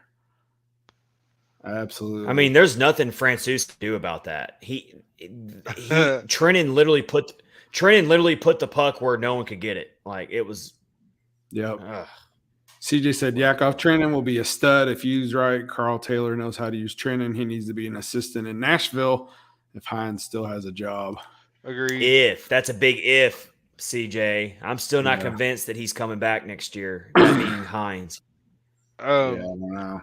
Absolutely. I mean, there's nothing Francouz can do about that. Trennan literally put the puck where no one could get it. Like it was. Yep. CJ said Yakov Trennan will be a stud if used right. Carl Taylor knows how to use Trennan. He needs to be an assistant in Nashville if Hines still has a job. Agreed. That's a big if, CJ. I'm still not convinced that he's coming back next year. Being Hines. Wow.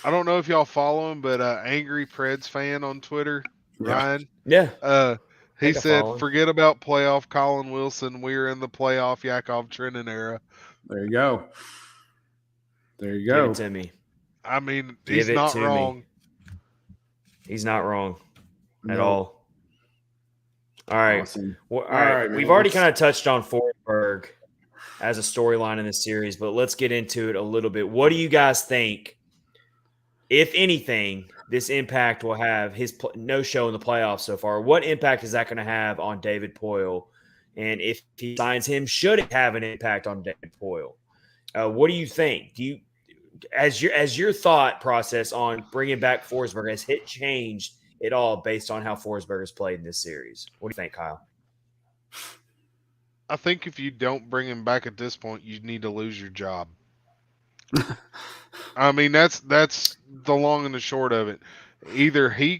I don't know if y'all follow him, but Angry Preds fan on Twitter, Ryan. Yeah. He said, forget about playoff Colin Wilson. We're in the playoff Yakov Trennan era. There you go. Give it to me. I mean, he's not wrong. He's not wrong at all. All right. Awesome. Well, all right. We've already kind of touched on Forsberg as a storyline in this series, but let's get into it a little bit. What do you guys think, if anything, this impact will have his no-show in the playoffs so far? What impact is that going to have on David Poile? And if he signs him, should it have an impact on David Poile? What do you think? Do you, as your thought process on bringing back Forsberg, has it changed at all based on how Forsberg has played in this series? What do you think, Kyle? I think if you don't bring him back at this point, you need to lose your job. I mean, that's the long and the short of it. Either he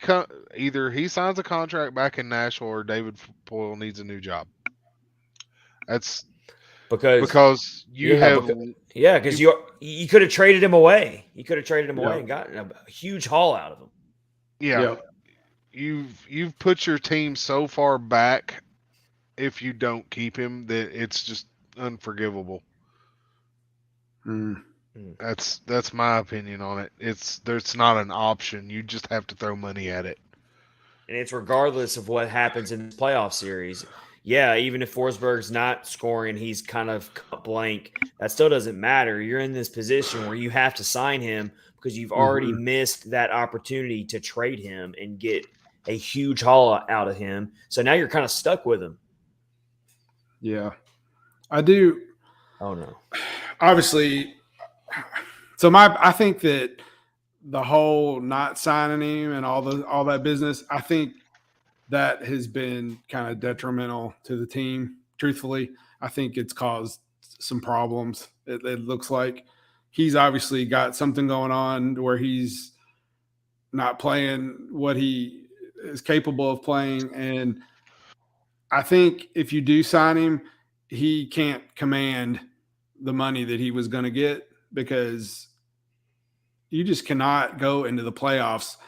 signs a contract back in Nashville, or David Poile needs a new job. That's because you could have traded him away. You could have traded him away and gotten a huge haul out of him. Yeah. You've put your team so far back if you don't keep him that it's just unforgivable. That's my opinion on it. There's not an option. You just have to throw money at it. And it's regardless of what happens in the playoff series. Yeah, even if Forsberg's not scoring, he's kind of blank. That still doesn't matter. You're in this position where you have to sign him because you've already missed that opportunity to trade him and get a huge haul out of him. So now you're kind of stuck with him. Yeah, I do. Oh no. Obviously, so I think that the whole not signing him and all that business, I think that has been kind of detrimental to the team. Truthfully, I think it's caused some problems. It looks like he's obviously got something going on where he's not playing what he is capable of playing. And I think if you do sign him, he can't command the money that he was going to get, because you just cannot go into the playoffs,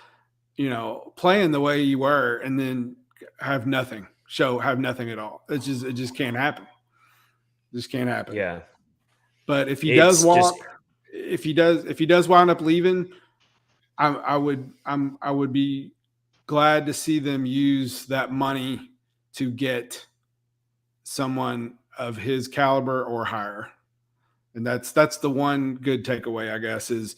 playing the way you were and then have nothing at all. It just can't happen. Just can't happen. Yeah. But if he does wind up leaving, I would be glad to see them use that money to get someone of his caliber or higher. And that's the one good takeaway, I guess, is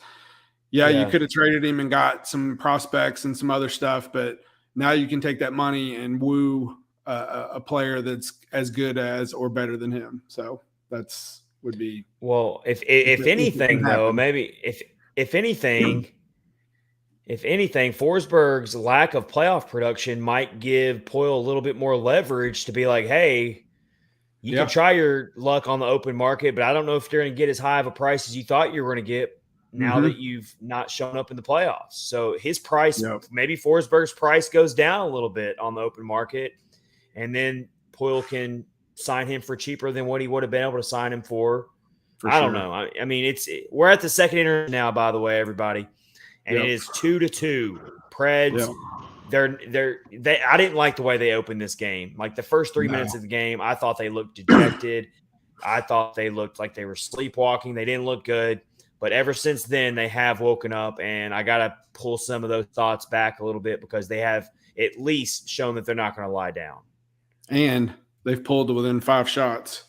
you could have traded him and got some prospects and some other stuff, but now you can take that money and woo a player that's as good as or better than him. So that's would be if anything, though, maybe if anything, Forsberg's lack of playoff production might give Poile a little bit more leverage to be like, hey, you can try your luck on the open market, but I don't know if you're going to get as high of a price as you thought you were going to get now that you've not shown up in the playoffs. So his price, maybe Forsberg's price goes down a little bit on the open market, and then Poile can sign him for cheaper than what he would have been able to sign him for. I don't know. I mean, we're at the second inning now, by the way, everybody, and it is 2-2. Preds. I didn't like the way they opened this game. Like the first 3 minutes of the game, I thought they looked dejected. I thought they looked like they were sleepwalking. They didn't look good. But ever since then, they have woken up, and I got to pull some of those thoughts back a little bit because they have at least shown that they're not going to lie down. And they've pulled to within 5 shots.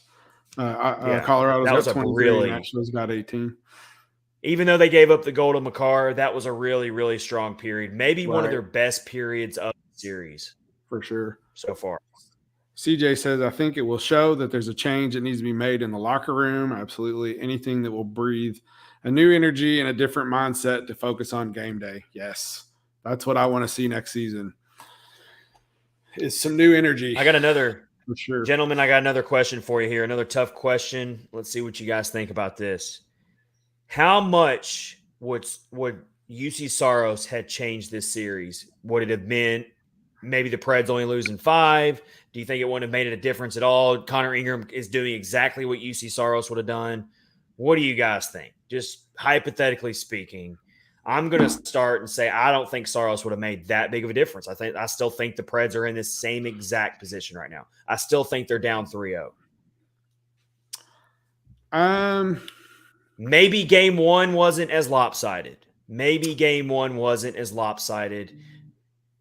Yeah, Colorado's that was got a 23, really- Nashville's got 18. Even though they gave up the goal to Makar, that was a really, really strong period. Maybe one of Right. their best periods of the series For sure. so far. CJ says, I think it will show that there's a change that needs to be made in the locker room. Absolutely. Anything that will breathe a new energy and a different mindset to focus on game day. Yes. That's what I want to see next season is some new energy. I got another for sure. Gentlemen, I got another question for you here. Another tough question. Let's see what you guys think about this. How much would UC Saros had changed this series? Would it have been maybe the Preds only losing 5? Do you think it wouldn't have made it a difference at all? Connor Ingram is doing exactly what UC Saros would have done. What do you guys think? Just hypothetically speaking, I'm going to start and say I don't think Saros would have made that big of a difference. I still think the Preds are in this same exact position right now. I still think they're down 3-0. Maybe game 1 wasn't as lopsided.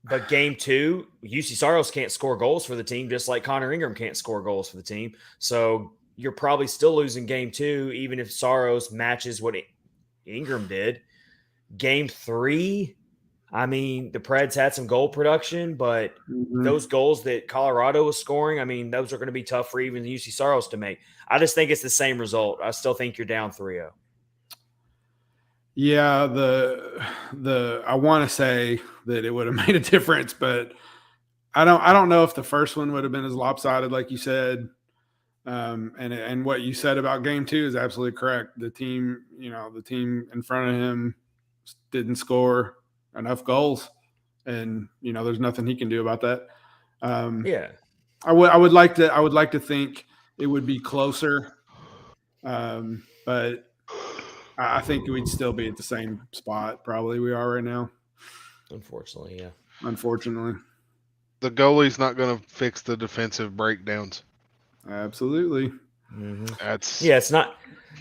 But game 2, UC Saros can't score goals for the team, just like Connor Ingram can't score goals for the team. So you're probably still losing game 2, even if Saros matches what Ingram did. Game 3, I mean, the Preds had some goal production, but those goals that Colorado was scoring, I mean, those are going to be tough for even UC Saros to make. I just think it's the same result. I still think you're down 3-0. Yeah, the I want to say that it would have made a difference, but I don't know if the first one would have been as lopsided, like you said. And what you said about game 2 is absolutely correct. The team in front of him didn't score enough goals, and there's nothing he can do about that. I would like to think it would be closer, but I think we'd still be at the same spot probably we are right now. Unfortunately, yeah. Unfortunately. The goalie's not going to fix the defensive breakdowns. Absolutely. Mm-hmm.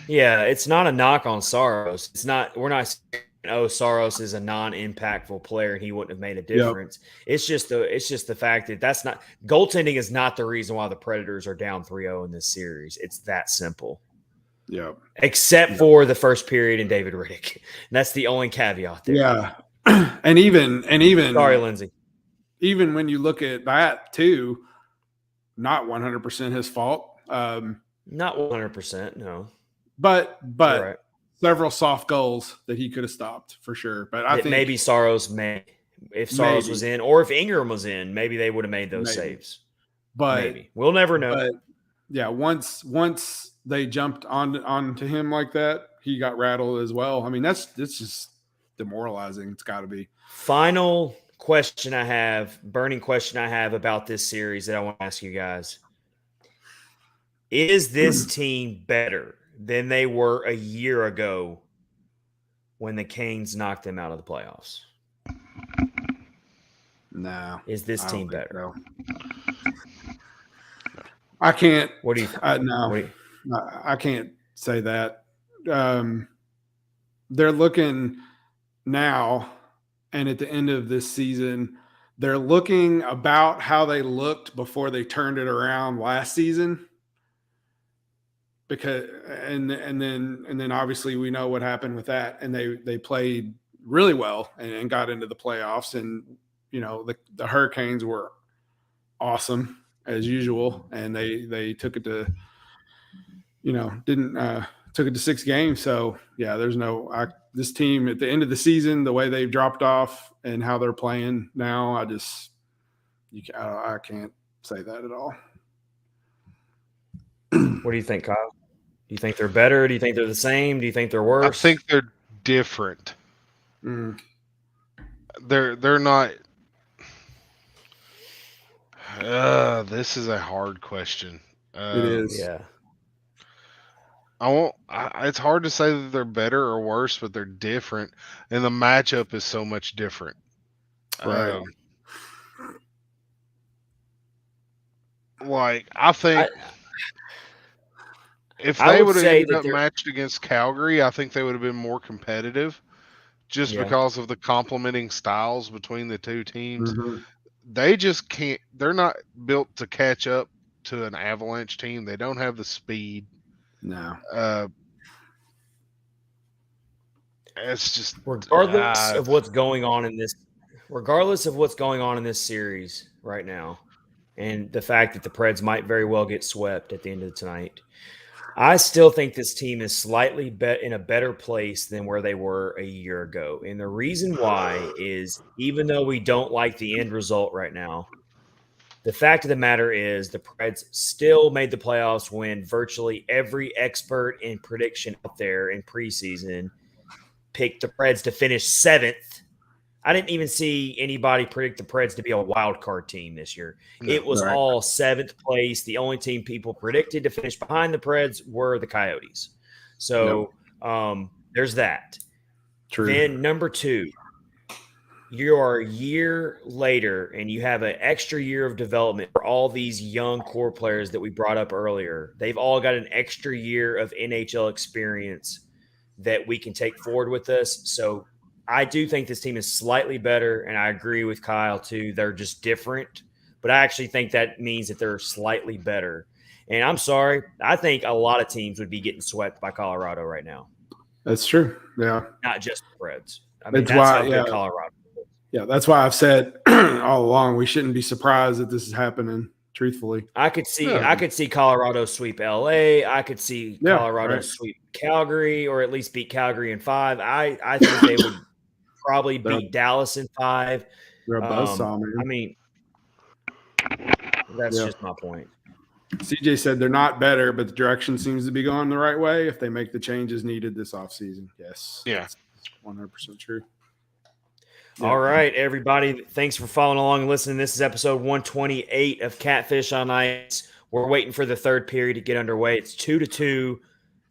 It's not a knock on Saros. We're not saying, Saros is a non-impactful player and he wouldn't have made a difference. Yep. It's just the fact that that's not goaltending is not the reason why the Predators are down 3-0 in this series. It's that simple. Yeah. Except for the first period and David Riddick. And that's the only caveat there. Yeah. And even sorry, Lindsay. Even when you look at that too, not 100% his fault. Not 100%, no. But right. Several soft goals that he could have stopped for sure. But I think maybe Saros if Saros was in, or if Ingram was in, maybe they would have made those saves. But maybe. We'll never know. But yeah, once they jumped onto him like that, he got rattled as well. I mean, that's just demoralizing. It's got to be. Final burning question I have about this series that I want to ask you guys. Is this team better than they were a year ago when the Canes knocked them out of the playoffs? No. Is this team better? So. I can't. What do you think? No. I can't say that. They're looking now, and at the end of this season, they're looking about how they looked before they turned it around last season. Because and then obviously we know what happened with that, and they played really well and got into the playoffs, and the Hurricanes were awesome as usual, and they took it to took it to 6 games. So yeah, there's this team at the end of the season, the way they've dropped off and how they're playing now, I can't say that at all. What do you think, Kyle? Do you think they're better? Do you think they're the same? Do you think they're worse? I think they're different. They're not. This is a hard question. It is. Yeah. It's hard to say that they're better or worse, but they're different, and the matchup is so much different. Right. I think If I they would would have say ended that up matched against Calgary, I think they would have been more competitive just Yeah. because of the complementing styles between the two teams. Mhm. They just can't, they're not built to catch up to an Avalanche team. They don't have the speed. No. It's just regardless of what's going on in this series right now, and the fact that the Preds might very well get swept at the end of tonight, I still think this team is slightly in a better place than where they were a year ago. And the reason why is, even though we don't like the end result right now, the fact of the matter is the Preds still made the playoffs when virtually every expert in prediction out there in preseason picked the Preds to finish 7th. I didn't even see anybody predict the Preds to be a wild card team this year. No, it was right. all 7th place. The only team people predicted to finish behind the Preds were the Coyotes. So there's that. True. Then number 2, you are a year later and you have an extra year of development for all these young core players that we brought up earlier. They've all got an extra year of NHL experience that we can take forward with us. So I do think this team is slightly better, and I agree with Kyle too. They're just different, but I actually think that means that they're slightly better. And I'm sorry, I think a lot of teams would be getting swept by Colorado right now. That's true. Yeah. Not just the Preds. I mean, That's that's why, how good Colorado is. Yeah, that's why I've said all along we shouldn't be surprised that this is happening. Truthfully, I could see Colorado sweep LA. I could see Colorado sweep Calgary, or at least beat Calgary in 5. I think they would probably beat Dallas in 5. They're a buzzsaw, man. I mean, that's just my point. CJ said they're not better, but the direction seems to be going the right way if they make the changes needed this offseason. Yes. Yeah. That's 100% true. Yeah. All right, everybody. Thanks for following along and listening. This is episode 128 of Catfish on Ice. We're waiting for the third period to get underway. It's 2-2.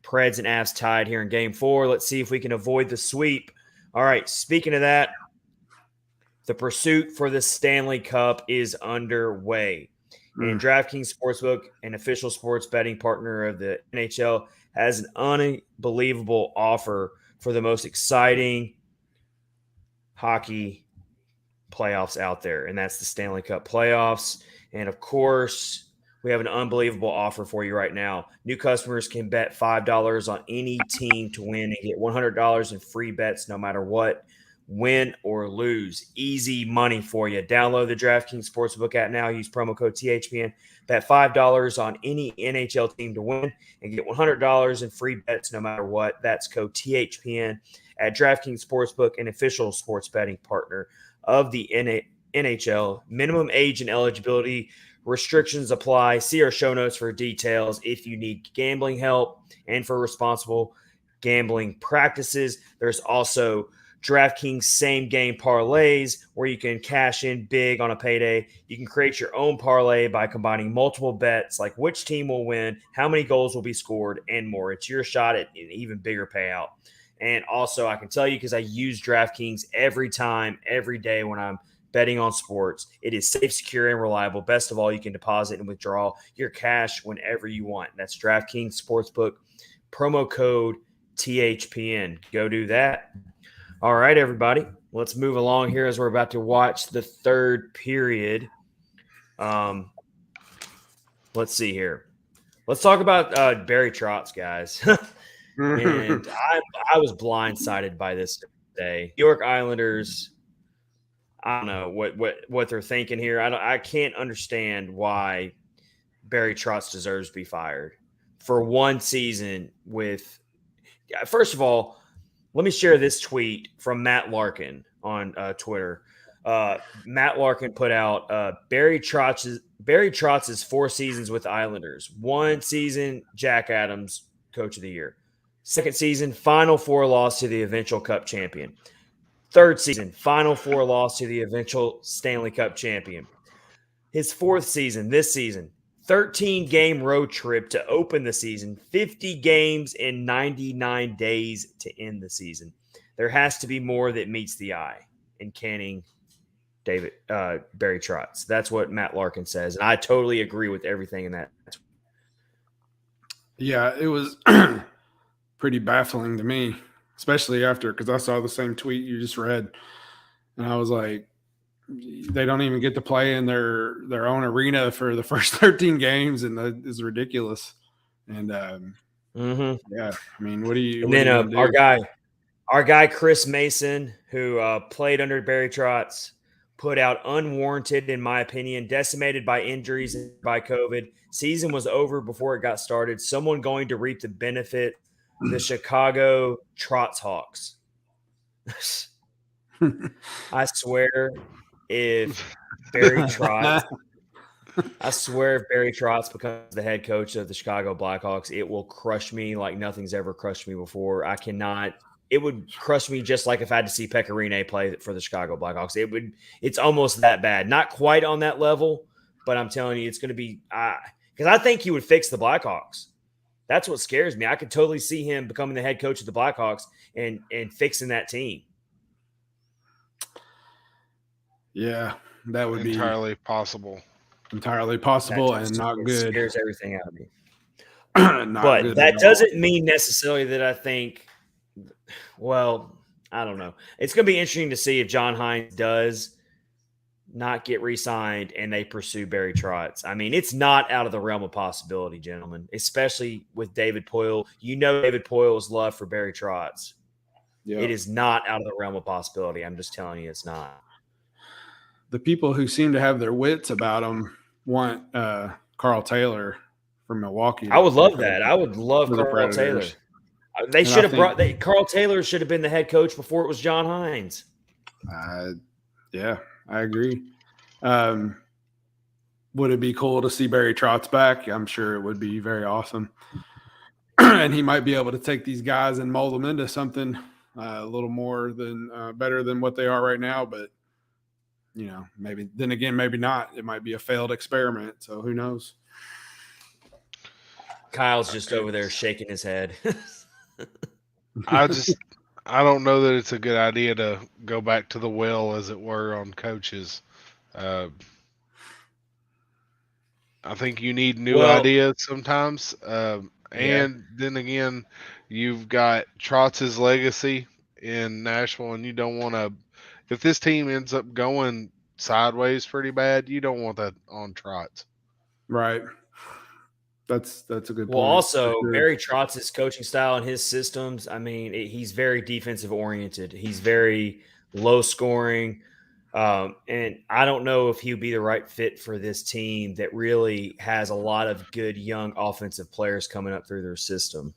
Preds and Avs tied here in game 4. Let's see if we can avoid the sweep. All right, speaking of that, the pursuit for the Stanley Cup is underway. And DraftKings Sportsbook, an official sports betting partner of the NHL, has an unbelievable offer for the most exciting hockey playoffs out there, and that's the Stanley Cup playoffs. And of course, we have an unbelievable offer for you right now. New customers can bet $5 on any team to win and get $100 in free bets no matter what, win or lose. Easy money for you. Download the DraftKings Sportsbook app now. Use promo code THPN. Bet $5 on any NHL team to win and get $100 in free bets no matter what. That's code THPN at DraftKings Sportsbook, an official sports betting partner of the NHL. Minimum age and eligibility restrictions apply. See our show notes for details if you need gambling help and for responsible gambling practices. There's also DraftKings same-game parlays where you can cash in big on a payday. You can create your own parlay by combining multiple bets like which team will win, how many goals will be scored, and more. It's your shot at an even bigger payout. And also, I can tell you because I use DraftKings every time, every day when I'm betting on sports. It is safe, secure, and reliable. Best of all, you can deposit and withdraw your cash whenever you want. That's DraftKings Sportsbook, promo code THPN. Go do that. All right, everybody. Let's move along here as we're about to watch the third period. Let's see here. Let's talk about Barry Trotz, guys. And I was blindsided by this today. New York Islanders, I don't know what they're thinking here. I can't understand why Barry Trotz deserves to be fired for one season with – first of all, let me share this tweet from Matt Larkin on Twitter. Matt Larkin put out Barry Trotz's 4 seasons with the Islanders. 1 season, Jack Adams, Coach of the Year. 2nd season, Final 4 loss to the eventual Cup champion. 3rd season, Final 4 loss to the eventual Stanley Cup champion. His 4th season, this season, 13-game road trip to open the season, 50 games in 99 days to end the season. There has to be more that meets the eye in canning Barry Trotz. That's what Matt Larkin says, and I totally agree with everything in that. Yeah, it was pretty baffling to me, especially after, because I saw the same tweet you just read, and I was like, they don't even get to play in their own arena for the first 13 games, and that is ridiculous. And yeah, I mean, what are you then gonna do? our guy Chris Mason, who played under Barry Trotz, put out unwarranted, in my opinion, decimated by injuries and by COVID. Season was over before it got started. Someone going to reap the benefit, the Chicago Trotz Hawks. I swear if Barry Trotz becomes the head coach of the Chicago Blackhawks, it will crush me like nothing's ever crushed me before. It would crush me just like if I had to see Pekka Rinne play for the Chicago Blackhawks. It's almost that bad. Not quite on that level, but I'm telling you, it's going to be because I think he would fix the Blackhawks. That's what scares me. I could totally see him becoming the head coach of the Blackhawks and fixing that team. Yeah, that would be entirely possible. Entirely possible and not good. Scares everything out of me. But that doesn't mean necessarily that I think, well, I don't know. It's going to be interesting to see if John Hines does not get re-signed and they pursue Barry Trotz. I mean, it's not out of the realm of possibility, gentlemen, especially with David Poile. You know David Poile's love for Barry Trotz. Yep. It is not out of the realm of possibility. I'm just telling you it's not. The people who seem to have their wits about them want Carl Taylor from Milwaukee. I would love that. I would love Carl Taylor. They should have brought Carl Taylor should have been the head coach before it was John Hines. Yeah, I agree. Would it be cool to see Barry Trotz back? I'm sure it would be very awesome. And he might be able to take these guys and mold them into something a little more than better than what they are right now. But you know, maybe not. It might be a failed experiment. So who knows? Kyle's just over there shaking his head. I don't know that it's a good idea to go back to the well, as it were, on coaches. I think you need new ideas sometimes. And then again, you've got Trotz's legacy in Nashville, and you don't want to. If this team ends up going sideways pretty bad, you don't want that on Trotz. Right. That's a good point. Well, also, Barry Trotz's coaching style and his systems, I mean, he's very defensive oriented. He's very low scoring. And I don't know if he would be the right fit for this team that really has a lot of good young offensive players coming up through their system.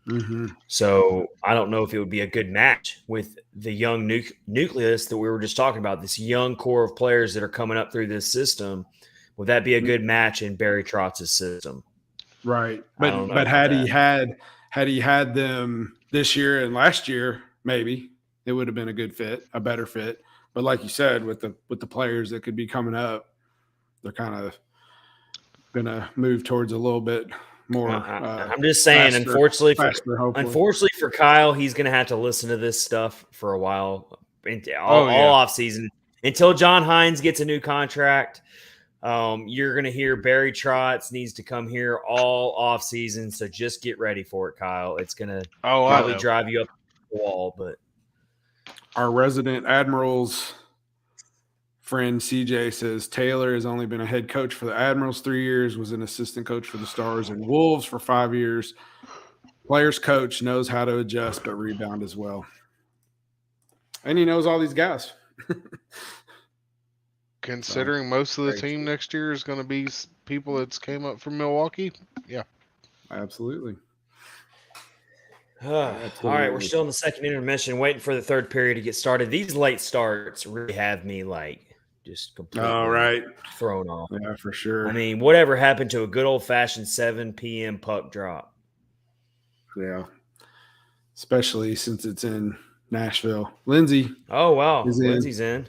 Mm-hmm. So I don't know if it would be a good match with the young nucleus that we were just talking about, this young core of players that are coming up through this system. Would that be a good match in Barry Trotz's system? Right. But had he had them this year and last year, maybe it would have been a good fit, a better fit. But like you said, with the players that could be coming up, they're kind of going to move towards a little bit more. I'm just saying, unfortunately for Kyle, he's going to have to listen to this stuff for a while, all off season until John Hines gets a new contract. You're going to hear Barry Trotz needs to come here all off season, so just get ready for it, Kyle. It's going to probably drive you up the wall. But our resident Admirals friend CJ says Taylor has only been a head coach for the Admirals 3 years, was an assistant coach for the Stars and Wolves for 5 years. Players coach, knows how to adjust but rebound as well. And he knows all these guys. Considering most of the team next year is going to be people that's came up from Milwaukee. Yeah. Absolutely. All right, we're still in the second intermission, waiting for the third period to get started. These late starts really have me just completely thrown off. Yeah, for sure. I mean, whatever happened to a good old-fashioned 7 p.m. puck drop? Yeah, especially since it's in Nashville. Lindsay. Oh, wow. Lindsay's in.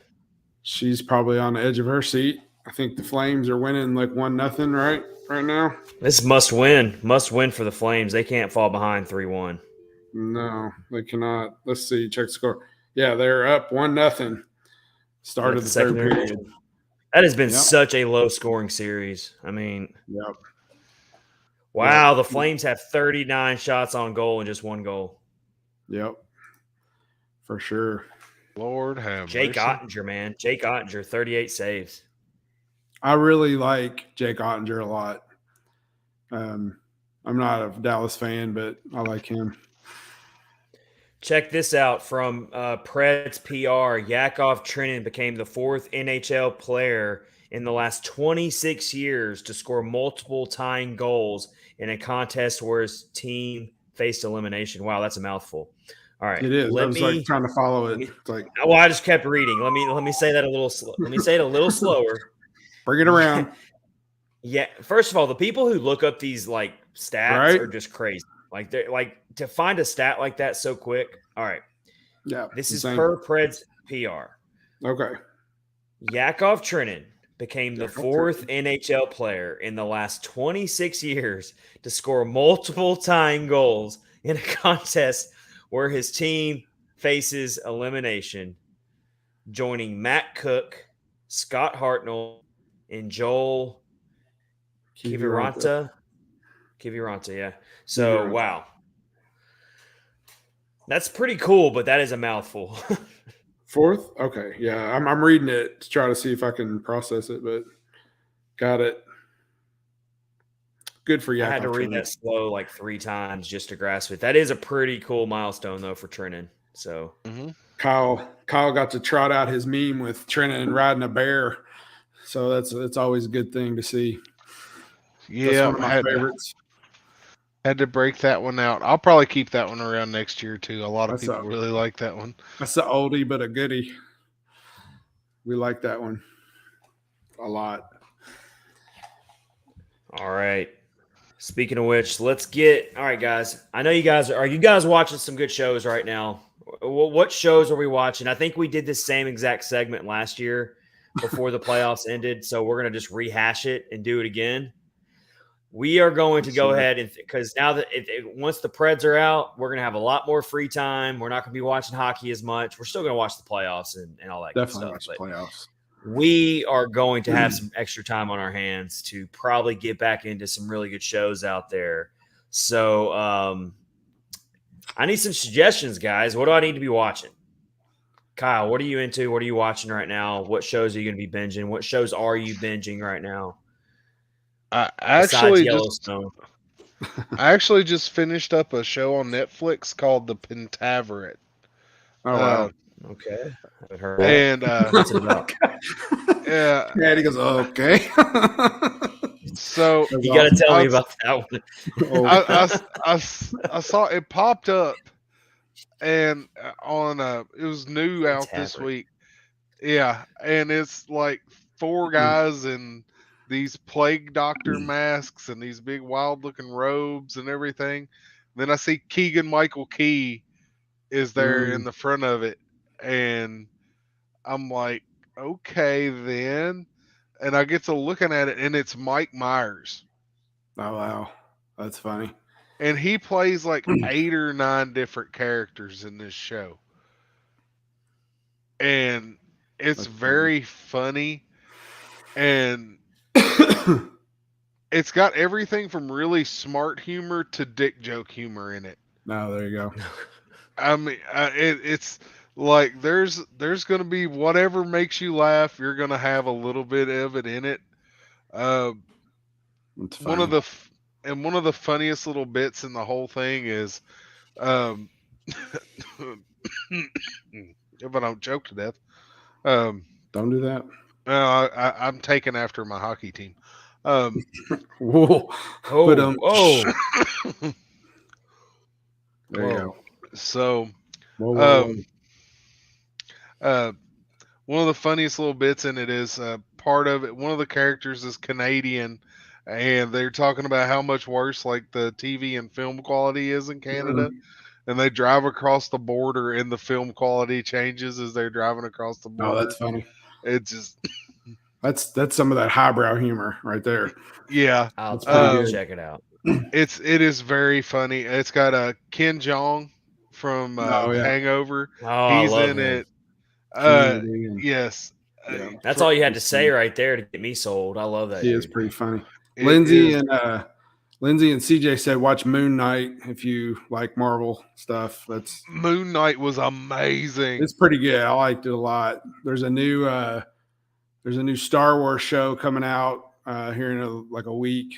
She's probably on the edge of her seat. I think the Flames are winning 1-0 right now. This must win for the Flames. They can't fall behind 3-1. No, they cannot. Let's see. Check the score. Yeah, they're up 1-0. Start of the third period. That has been such a low-scoring series. I mean, Wow, the Flames have 39 shots on goal and just 1 goal. Yep. For sure. Lord have Jake mercy. Ottinger, man. Jake Ottinger, 38 saves. I really like Jake Ottinger a lot. I'm not a Dallas fan, but I like him. Check this out from Preds PR. Yakov Trenin became the 4th NHL player in the last 26 years to score multiple tying goals in a contest where his team faced elimination. Wow, that's a mouthful. All right, It is. I was like trying to follow it. It's like, well, I just kept reading. Let me say that a little. Let me say it a little slower. Bring it around. Yeah. First of all, the people who look up these like stats are just crazy. Like they're like to find a stat like that so quick. All right. Yeah. This is per Preds PR. Okay. Yakov Trenin became the 4th NHL player in the last 26 years to score multiple tying goals in a contest where his team faces elimination, joining Matt Cook, Scott Hartnell, and Joel Kiviranta. Yeah. So, wow. That's pretty cool, but that is a mouthful. 4th? Okay. Yeah. I'm reading it to try to see if I can process it, but got it. Good for you. I had to read that slow like 3 times just to grasp it. That is a pretty cool milestone, though, for Trenin. So, Kyle got to trot out his meme with Trenin riding a bear. So that's always a good thing to see. Yeah, that's one of my favorites. Had to break that one out. I'll probably keep that one around next year too. A lot of people really like that one. That's an oldie but a goodie. We like that one a lot. All right. Speaking of which, all right, guys. I know you guys watching some good shows right now. What shows are we watching? I think we did this same exact segment last year before the playoffs ended, so we're going to just rehash it and do it again. We are going to go ahead and because now that once the Preds are out, we're going to have a lot more free time. We're not going to be watching hockey as much. We're still going to watch the playoffs and all that good stuff. Watch the playoffs. We are going to have some extra time on our hands to probably get back into some really good shows out there. So I need some suggestions, guys. What do I need to be watching? Kyle, what are you into? What are you watching right now? What shows are you going to be binging? What shows are you binging right now? I actually just finished up a show on Netflix called The Pentaveret. Oh wow. Okay. I haven't heard and what's it about? Yeah. And he goes, okay. So you got to tell me about that one. I saw it popped up and on it was new out this week. Yeah, and it's like 4 guys in these plague doctor masks and these big wild looking robes and everything. Then I see Keegan Michael Key is there in the front of it, and I'm like, okay then. And I get to looking at it, and it's Mike Myers. Oh wow, that's funny. And he plays like 8 or 9 different characters in this show, and it's very funny, and it's got everything from really smart humor to dick joke humor in it. No, there you go. I mean, it's like there's going to be whatever makes you laugh. You're going to have a little bit of it in it. One of the funniest little bits in the whole thing is, if I don't choke to death, don't do that. I'm taking after my hockey team. Whoa! Whoa! There you go. So, whoa. one of the funniest little bits in it is part of it. One of the characters is Canadian, and they're talking about how much worse like the TV and film quality is in Canada. And they drive across the border, and the film quality changes as they're driving across the border. Oh, that's funny. It's just that's some of that highbrow humor right there. Yeah, I'll check it out. It is very funny. It's got Ken Jeong from Hangover. Oh, he's in him. It. Yes. Yeah. That's all you had to say right there to get me sold. I love that. He is pretty funny. Lindsay and Lindsay and CJ said watch Moon Knight if you like Marvel stuff. Moon Knight was amazing. It's pretty good. I liked it a lot. There's a new Star Wars show coming out here in a week.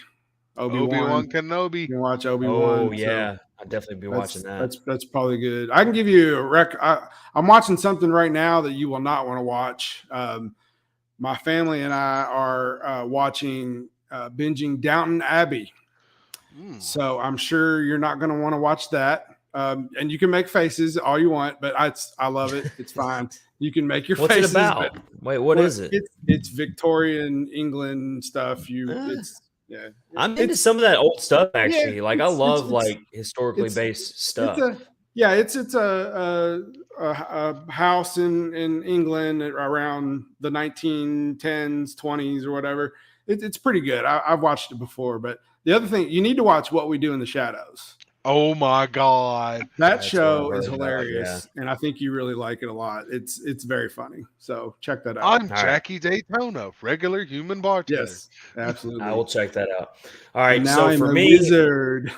Obi-Wan Kenobi. You can watch Obi-Wan. Oh yeah, I'd definitely be watching that. That's probably good. I can give you a rec. I'm watching something right now that you will not want to watch. My family and I are binging Downton Abbey. So I'm sure you're not going to want to watch that. And you can make faces all you want, but I love it. It's fine. You can make your What's faces. What's it about? Wait, what is it? It's Victorian England stuff. I'm into some of that old stuff actually. Yeah, I love historically based stuff. It's a house in England around the 1910s, 20s, or whatever. It's pretty good. I've watched it before, but the other thing, you need to watch What We Do in the Shadows. Oh my God. That show is hilarious. And I think you really like it a lot. It's very funny. So check that out. I'm Jackie Daytona, regular human bartender. Yes, absolutely. I will check that out. All right. Now so I'm for a me, wizard.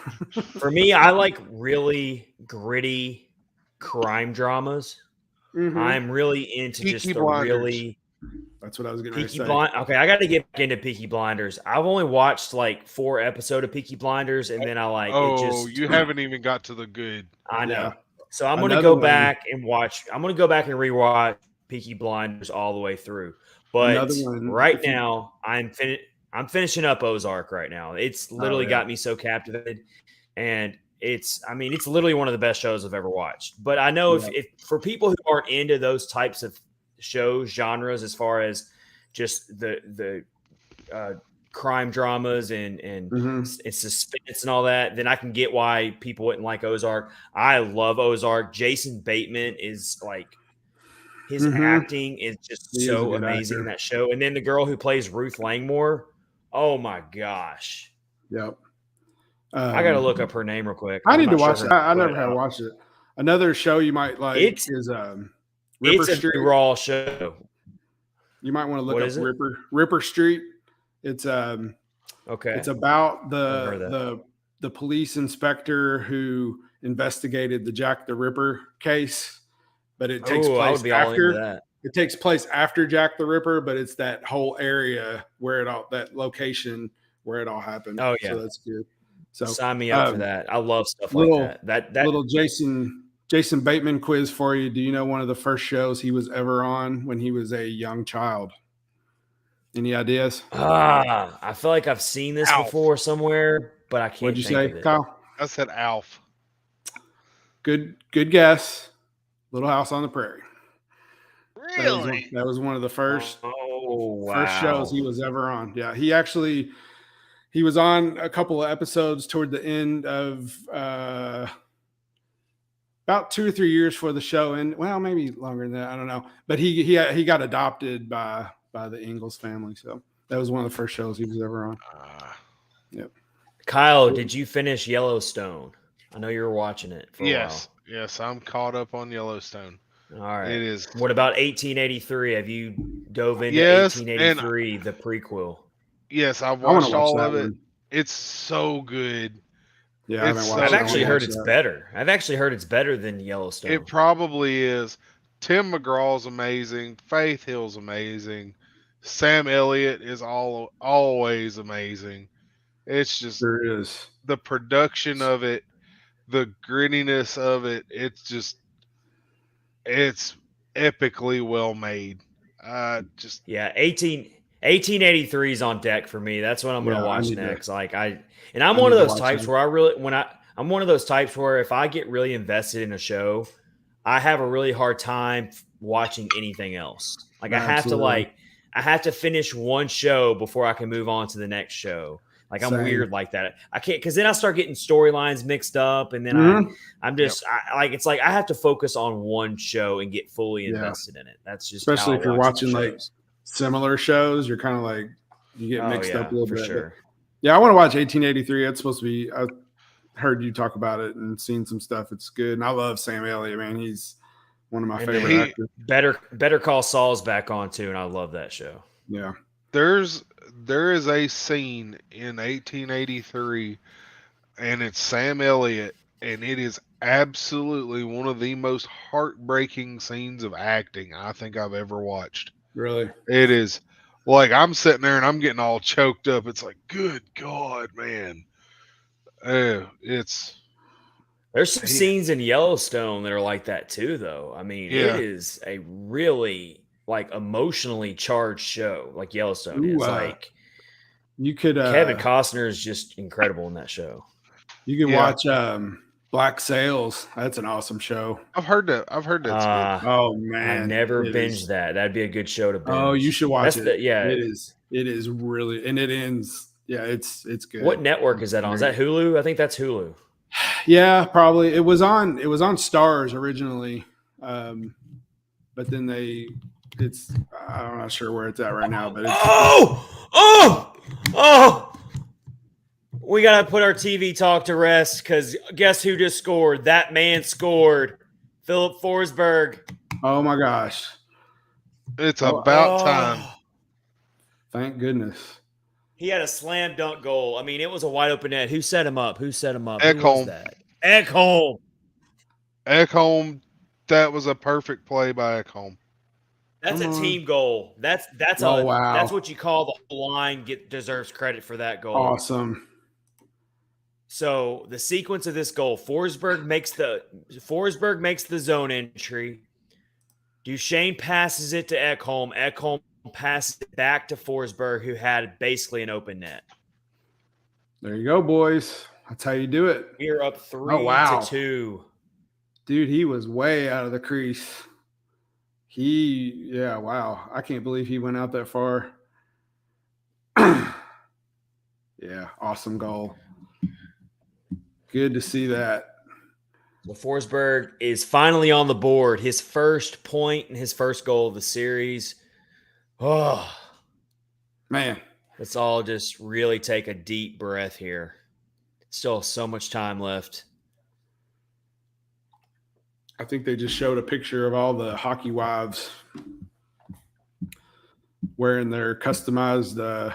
For me, I like really gritty crime dramas. Mm-hmm. I'm really into Peaky just the Blinders. really. That's what I was going to say. Okay, I got to get back into Peaky Blinders. I've only watched 4 episodes of Peaky Blinders, and then you haven't even got to the good. I know. Yeah. So I'm going to go back and watch. I'm going to go back and rewatch Peaky Blinders all the way through. But right now, I'm finishing up Ozark right now. It's literally got me so captivated, and it's literally one of the best shows I've ever watched. But I know if for people who aren't into those types of shows, genres, as far as just the crime dramas and suspense and all that, then I can get why people wouldn't like Ozark. I love Ozark. Jason Bateman is his acting is just so amazing in that show. And then the girl who plays Ruth Langmore, oh my gosh. Yep. I got to look up her name real quick. I need to watch it. I never have watched it. Another show you might like is Ripper Street. Raw show. You might want to look up Ripper Street. It's okay. It's about the police inspector who investigated the Jack the Ripper case, but it takes place after. It takes place after Jack the Ripper, but it's that whole area that location where it all happened. Oh yeah, so that's good. So sign me up for that. I love stuff like that. That little Jason Bateman quiz for you. Do you know one of the first shows he was ever on when he was a young child? Any ideas? I feel like I've seen this before somewhere, but I can't. What'd you say, Kyle? I said Alf. Good guess. Little House on the Prairie. Really? That was one of the first shows he was ever on. Yeah, he was on a couple of episodes toward the end of about 2 or 3 years for the show, and maybe longer than that. I don't know. But he got adopted by the Ingalls family, so that was one of the first shows he was ever on. Yep. Kyle, did you finish Yellowstone? I know you were watching it for a while. Yes, I'm caught up on Yellowstone. All right. It is. What about 1883? Have you dove into 1883, the prequel? Yes, I've watched all of it. It's so good. Yeah, I've actually heard it's better. I've actually heard it's better than Yellowstone. It probably is. Tim McGraw's amazing. Faith Hill's amazing. Sam Elliott is always amazing. It's just the production of it, the grittiness of it. It's epically well made. 1883 is on deck for me. That's what I'm going to watch next. I'm one of those types where I'm one of those types where if I get really invested in a show, I have a really hard time watching anything else. I have to finish one show before I can move on to the next show. I'm weird like that. I can't, because then I start getting storylines mixed up, and then it's like I have to focus on one show and get fully invested in it. That's just especially if you're watching similar shows, you're kind of you get mixed up a little bit. Sure. Yeah, I want to watch 1883. It's supposed to be. I heard you talk about it and seen some stuff. It's good, and I love Sam Elliott. Man, he's one of my favorite actors. Better Call Saul's back on too, and I love that show. Yeah. there is a scene in 1883, and it's Sam Elliott, and it is absolutely one of the most heartbreaking scenes of acting I think I've ever watched. Really? It is like I'm sitting there and I'm getting all choked up. It's like, good God, man. It's There's some scenes in Yellowstone that are like that too, though. I mean, Yeah. it is a really like emotionally charged show, like Yellowstone Ooh, is. Like you could Kevin Costner is just incredible in that show. You could watch Black Sails. That's an awesome show. I've heard that. I've heard that's good. Oh man, I never binged that. That'd be a good show to binge. Oh, you should watch That's it. It is really, and it ends. Yeah, it's good. What network is that on? Is that Hulu? I think that's Hulu. Yeah, probably. It was on Stars originally, but then I'm not sure where it's at right now. But we gotta put our TV talk to rest because guess who just scored? That man scored. Philip Forsberg. Oh my gosh! It's about time. Thank goodness. He had a slam dunk goal. I mean, it was a wide open net. Who set him up? Ekholm. Who was that? Ekholm. Ekholm. That was a perfect play by Ekholm. That's a team goal. That's wow. That's what you call the whole line deserves credit for that goal. Awesome. So the sequence of this goal, Forsberg makes the zone entry. Duchene passes it to Ekholm. Ekholm passes it back to Forsberg, who had basically an open net. There you go, boys. That's how you do it. We're up 3-2. Dude, he was way out of the crease. Wow. I can't believe he went out that far. Yeah, awesome goal. Good to see that. So Forsberg is finally on the board. His first point and his first goal of the series. Oh, man. Let's all just really take a deep breath here. Still so much time left. I think they just showed a picture of all the hockey wives wearing their customized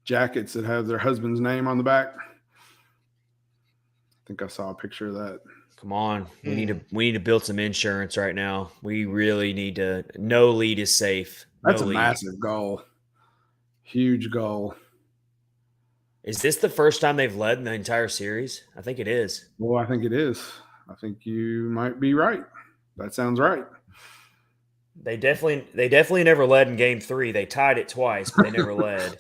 jackets that have their husband's name on the back. I think I saw a picture of that. Come on. We need to build some insurance right now. We really need to. No lead is safe. That's a massive goal. Huge goal. Is this the first time they've led in the entire series? I think it is. Well, I think it is. I think you might be right. That sounds right. They definitely never led in game 3. They tied it twice, but they never led.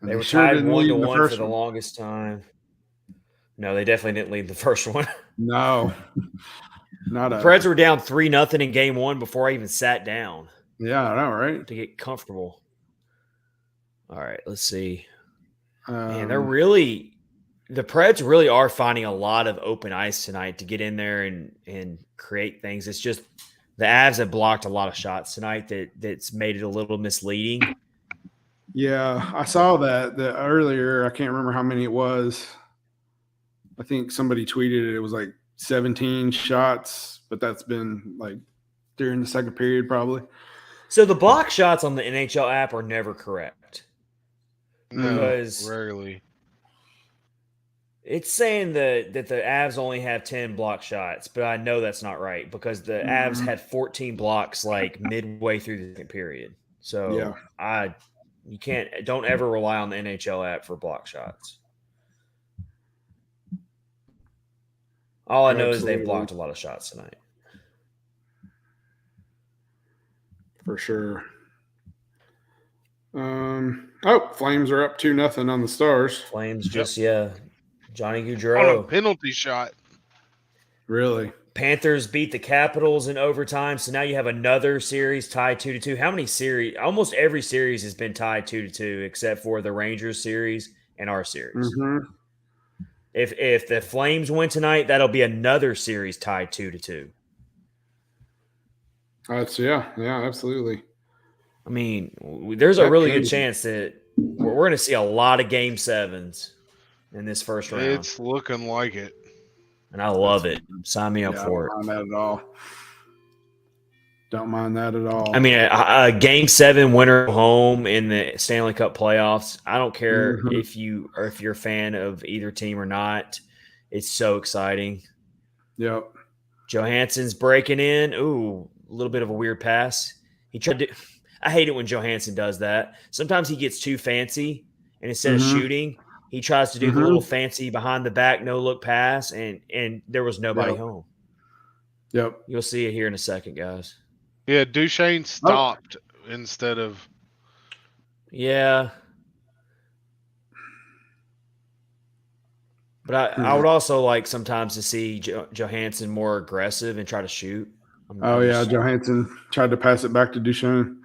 They were tied 1-1 for the longest time. No, they definitely didn't lead the first one. No. The Preds were down 3-0 in game 1 before I even sat down. Yeah, I know, right? To get comfortable. All right, let's see. Man, the Preds really are finding a lot of open ice tonight to get in there and create things. It's just the Avs have blocked a lot of shots tonight that's made it a little misleading. Yeah, I saw that earlier. I can't remember how many it was. I think somebody tweeted it. It was like 17 shots, but that's been like during the second period probably. So the block shots on the NHL app are never correct. No, because rarely. It's saying that the Avs only have 10 block shots, but I know that's not right because the Avs had 14 blocks like midway through the second period. So don't ever rely on the NHL app for block shots. All I know is they've blocked a lot of shots tonight. For sure. Flames are up 2-0 on the Stars. Flames Johnny Gaudreau. On a penalty shot. Really? Panthers beat the Capitals in overtime, so now you have another series tied 2-2. How many series? Almost every series has been tied 2-2 except for the Rangers series and our series. Mm-hmm. If the Flames win tonight, that'll be another series tied 2-2. Absolutely. I mean, there's a really good chance that we're going to see a lot of Game 7s in this first round. It's looking like it. And I love it. Sign me up for it. Not at all. Don't mind that at all. I mean, a Game 7 winner home in the Stanley Cup playoffs. I don't care if you're a fan of either team or not. It's so exciting. Yep. Johansson's breaking in. Ooh, a little bit of a weird pass. He tried to. I hate it when Johansson does that. Sometimes he gets too fancy, and instead of shooting, he tries to do the little fancy behind the back no look pass, and there was nobody home. Yep. You'll see it here in a second, guys. Yeah, Duchene stopped instead of. Yeah. But I would also like sometimes to see Johansson more aggressive and try to shoot. Johansson tried to pass it back to Duchene.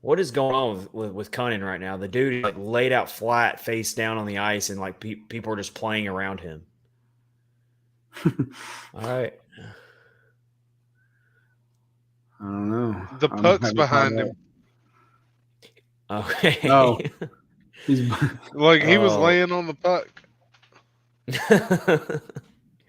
What is going on with Cunning right now? The dude like laid out flat, face down on the ice, and like people are just playing around him. All right. I don't know. The puck's behind him. Okay. No. He's like he was laying on the puck.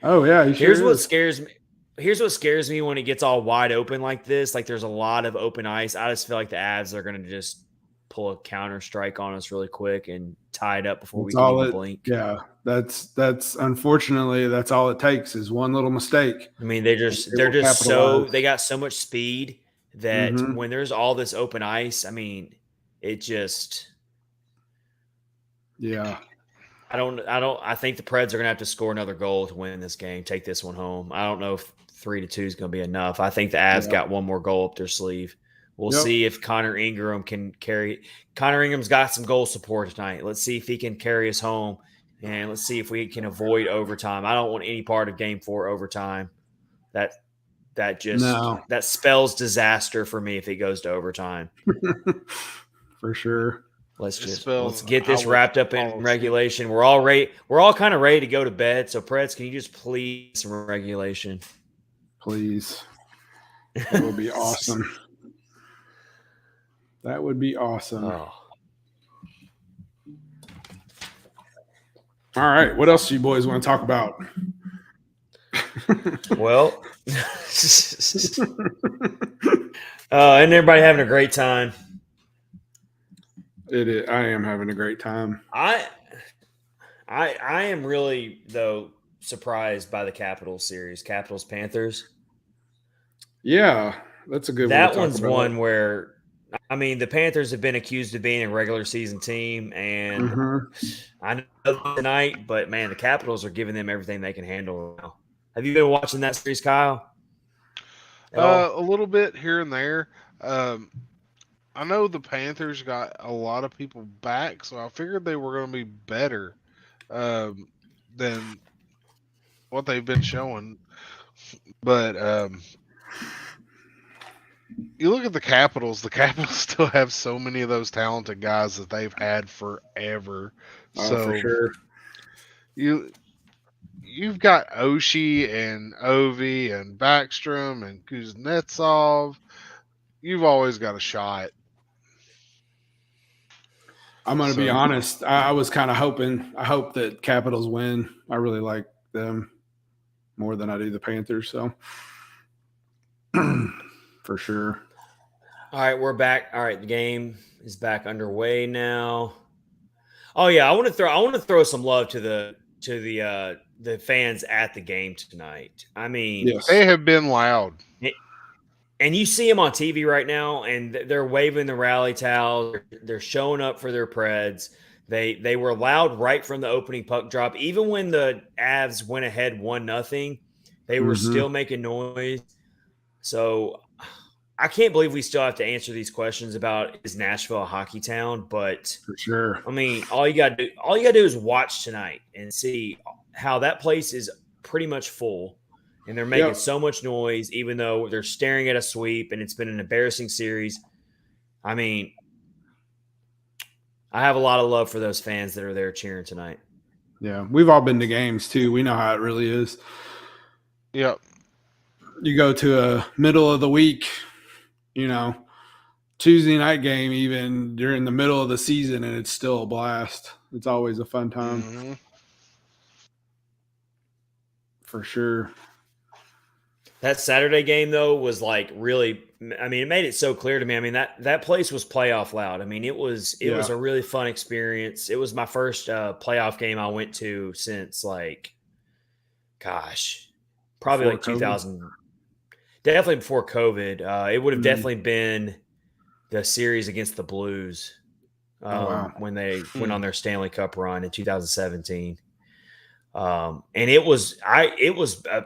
Oh yeah, Here's what scares me when it gets all wide open like this. Like there's a lot of open ice. I just feel like the Avs are going to just pull a counter strike on us really quick and tie it up before we can even blink. Yeah, that's unfortunately that's all it takes is one little mistake. I mean, they got so much speed that when there's all this open ice, I mean, it just I think the Preds are going to have to score another goal to win this game, take this one home. I don't know if 3-2 is going to be enough. I think the Avs got one more goal up their sleeve. We'll see if Connor Ingram can carry. Connor Ingram's got some goal support tonight. Let's see if he can carry us home, and let's see if we can avoid overtime. I don't want any part of Game 4 overtime. That spells disaster for me if it goes to overtime. For sure. Let's get this wrapped up in regulation. We're all kind of ready to go to bed. So Preds, can you just please some regulation? Please. That would be awesome. That would be awesome. Oh. All right. What else do you boys want to talk about? Well, and everybody having a great time. It is. I am having a great time. I am really though surprised by the Capitals series, Capitals Panthers. Yeah, that's a good one. That one's one where I mean the Panthers have been accused of being a regular season team, and I know tonight, but man, the Capitals are giving them everything they can handle now. Have you been watching that series, Kyle? A little bit here and there. I know the Panthers got a lot of people back, so I figured they were going to be better than what they've been showing. But you look at the Capitals still have so many of those talented guys that they've had forever. For sure. You've got Oshie and Ovi and Backstrom and Kuznetsov. You've always got a shot. I'm going to be honest. I was kind of hoping. I hope that Capitals win. I really like them more than I do the Panthers. So, for sure. All right, we're back. All right, the game is back underway now. Oh yeah, I want to throw some love to the fans at the game tonight. I mean, they have been loud. And you see them on TV right now, and they're waving the rally towels. They're showing up for their Preds. They were loud right from the opening puck drop. Even when the Avs went ahead 1-0, they were still making noise. So I can't believe we still have to answer these questions about is Nashville a hockey town? But for sure, I mean, all you gotta do is watch tonight and see how that place is pretty much full. And they're making so much noise, even though they're staring at a sweep, and it's been an embarrassing series. I mean, I have a lot of love for those fans that are there cheering tonight. Yeah, we've all been to games, too. We know how it really is. Yep. You go to a middle of the week, Tuesday night game, even during the middle of the season, and it's still a blast. It's always a fun time. For sure. That Saturday game, though, was like really. I mean, it made it so clear to me. I mean, that place was playoff loud. I mean, it was a really fun experience. It was my first playoff game I went to since probably Before like COVID? 2000. Definitely before COVID. It would have definitely been the series against the Blues wow. when they went on their Stanley Cup run in 2017. And it was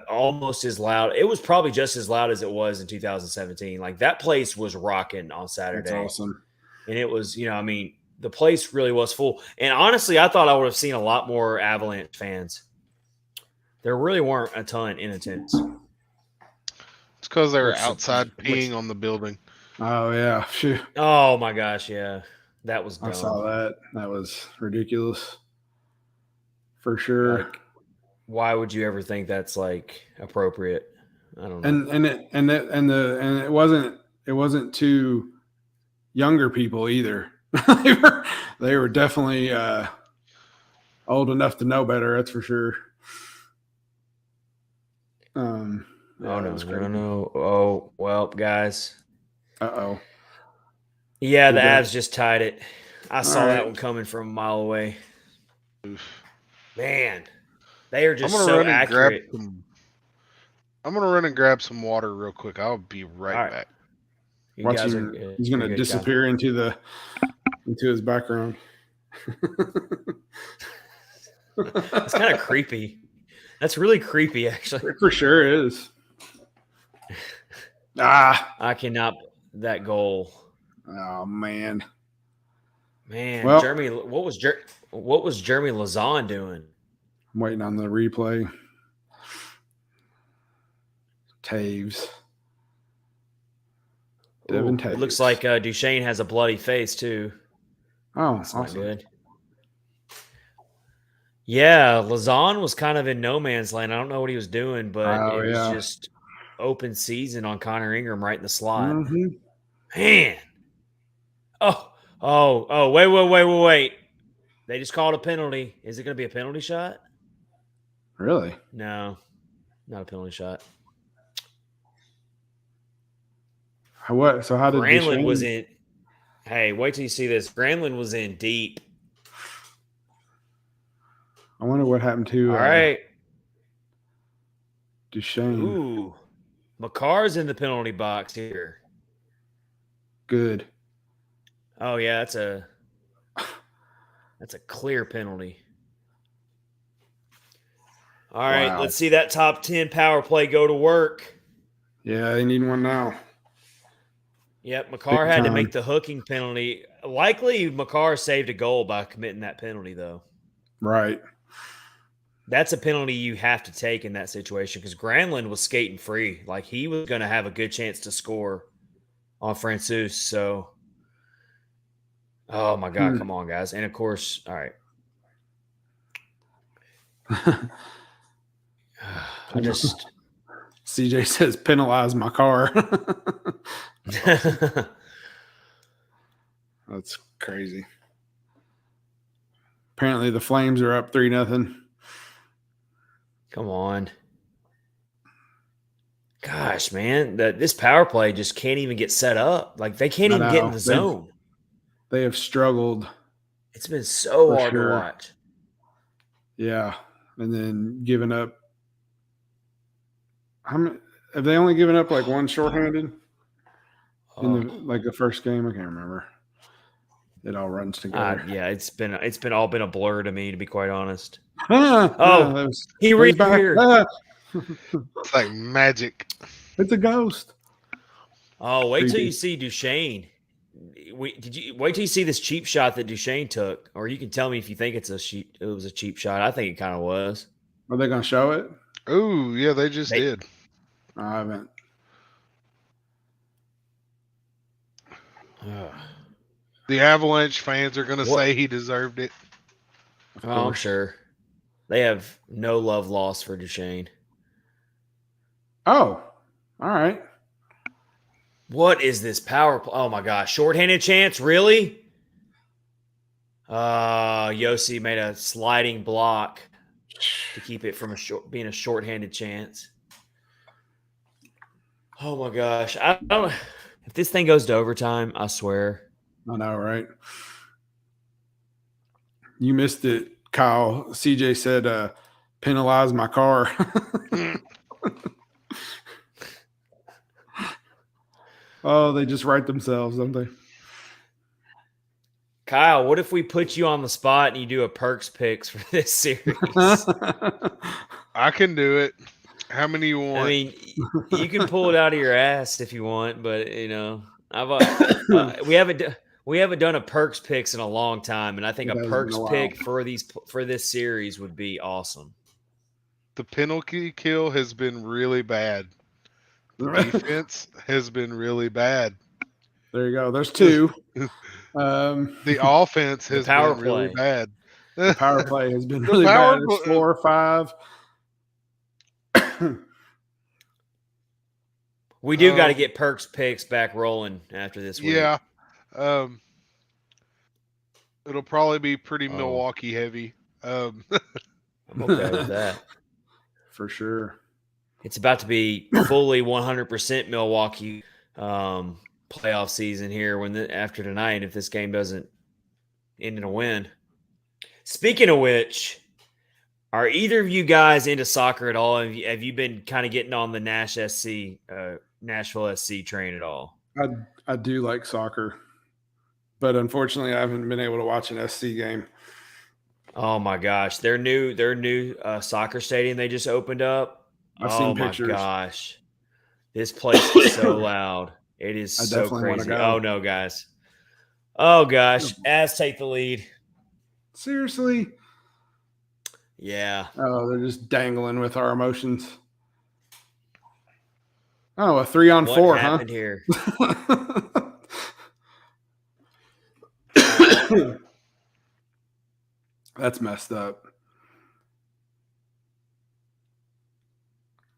almost as loud. It was probably just as loud as it was in 2017. Like that place was rocking on Saturday. That's awesome. And it was, I mean, the place really was full. And honestly, I thought I would have seen a lot more Avalanche fans. There really weren't a ton in attendance. It's because they were outside peeing on the building. Oh yeah. Phew. Oh my gosh, yeah. That was dumb. I saw that. That was ridiculous. For sure. Like, why would you ever think that's like appropriate? I don't know. And it wasn't to younger people either. they were definitely old enough to know better. That's for sure. No. Oh well, guys. Uh-oh. Yeah, the Avs just tied it. I saw that one coming from a mile away. Oof. Man, they are just so accurate. I'm gonna run and grab some water real quick. I'll be right back. He's gonna disappear into his background. It's kind of creepy. That's really creepy, actually. It for sure is. I cannot. That goal. Oh man. Well, Jeremy, what was Jeremy Lazan doing? I'm waiting on the replay. Taves. Devin Taves. It looks like Duchene has a bloody face too. Oh, that's awesome. Not good. Yeah, Lazan was kind of in no man's land. I don't know what he was doing, but it was just open season on Connor Ingram right in the slot. Mm-hmm. Man. Oh, wait. They just called a penalty. Is it going to be a penalty shot? Really? No, not a penalty shot. What? So how did Granlund was in? Hey, wait till you see this. Granlund was in deep. I wonder what happened to. All right. Duchene. Ooh, Makar's in the penalty box here. Good. Oh yeah, that's a clear penalty. All right, let's see that top 10 power play go to work. Yeah, they need one now. Yep, Makar had to make the hooking penalty. Likely, Makar saved a goal by committing that penalty, though. Right. That's a penalty you have to take in that situation because Granlund was skating free. Like, he was going to have a good chance to score on Francouz. So, oh, my God, come on, guys. And, of course, all right. I just... CJ says, penalize my car. That's crazy. Apparently the Flames are up 3-0. Come on. Gosh, man, this power play just can't even get set up. Like, they can't even get in the zone. They have struggled. It's been so hard to watch. Yeah. And then giving up. How many have they only given up like one shorthanded in the first game? I can't remember. It all runs together. Yeah, it's been all been a blur to me, to be quite honest. He reappeared. It's like magic. It's a ghost. Oh, wait till you see Duchene. Wait till you see this cheap shot that Duchene took, or you can tell me if you think it was a cheap shot. I think it kind of was. Are they going to show it? Oh, yeah, they did. I haven't. The Avalanche fans are going to say he deserved it. Oh, I'm sure. They have no love lost for Duchene. Oh, all right. What is this power play? Oh, my gosh. Shorthanded chance? Really? Yossi made a sliding block to keep it from being a shorthanded chance. Oh my gosh. I don't if this thing goes to overtime, I swear. I know, right? You missed it, Kyle. CJ said, penalize my car. Oh, they just write themselves, don't they? Kyle, what if we put you on the spot and you do a perks picks for this series? I can do it. How many you want? I mean, you can pull it out of your ass if you want, but we haven't done a perks picks in a long time, and I think It a has perks been a pick for this series would be awesome. The penalty kill has been really bad. The defense has been really bad. There you go. There's two. The offense has power been really play. bad. The power play has been really bad. There's 4 or 5. We do got to get perks picks back rolling after this week. Yeah. It'll probably be pretty Milwaukee heavy. I'm okay with that. For sure. It's about to be fully 100% Milwaukee playoff season here after tonight if this game doesn't end in a win. Speaking of which, are either of you guys into soccer at all? Have you been kind of getting on the Nashville SC train at all? I do like soccer, but unfortunately I haven't been able to watch an SC game. Oh my gosh, their new soccer stadium they just opened up. I've seen pictures. Oh my gosh, this place is so loud. It is so crazy. Go. Oh no, guys. Oh gosh, Avs take the lead. Seriously? Yeah. Oh, they're just dangling with our emotions. Oh, a 3-on-4, what happened here? That's messed up.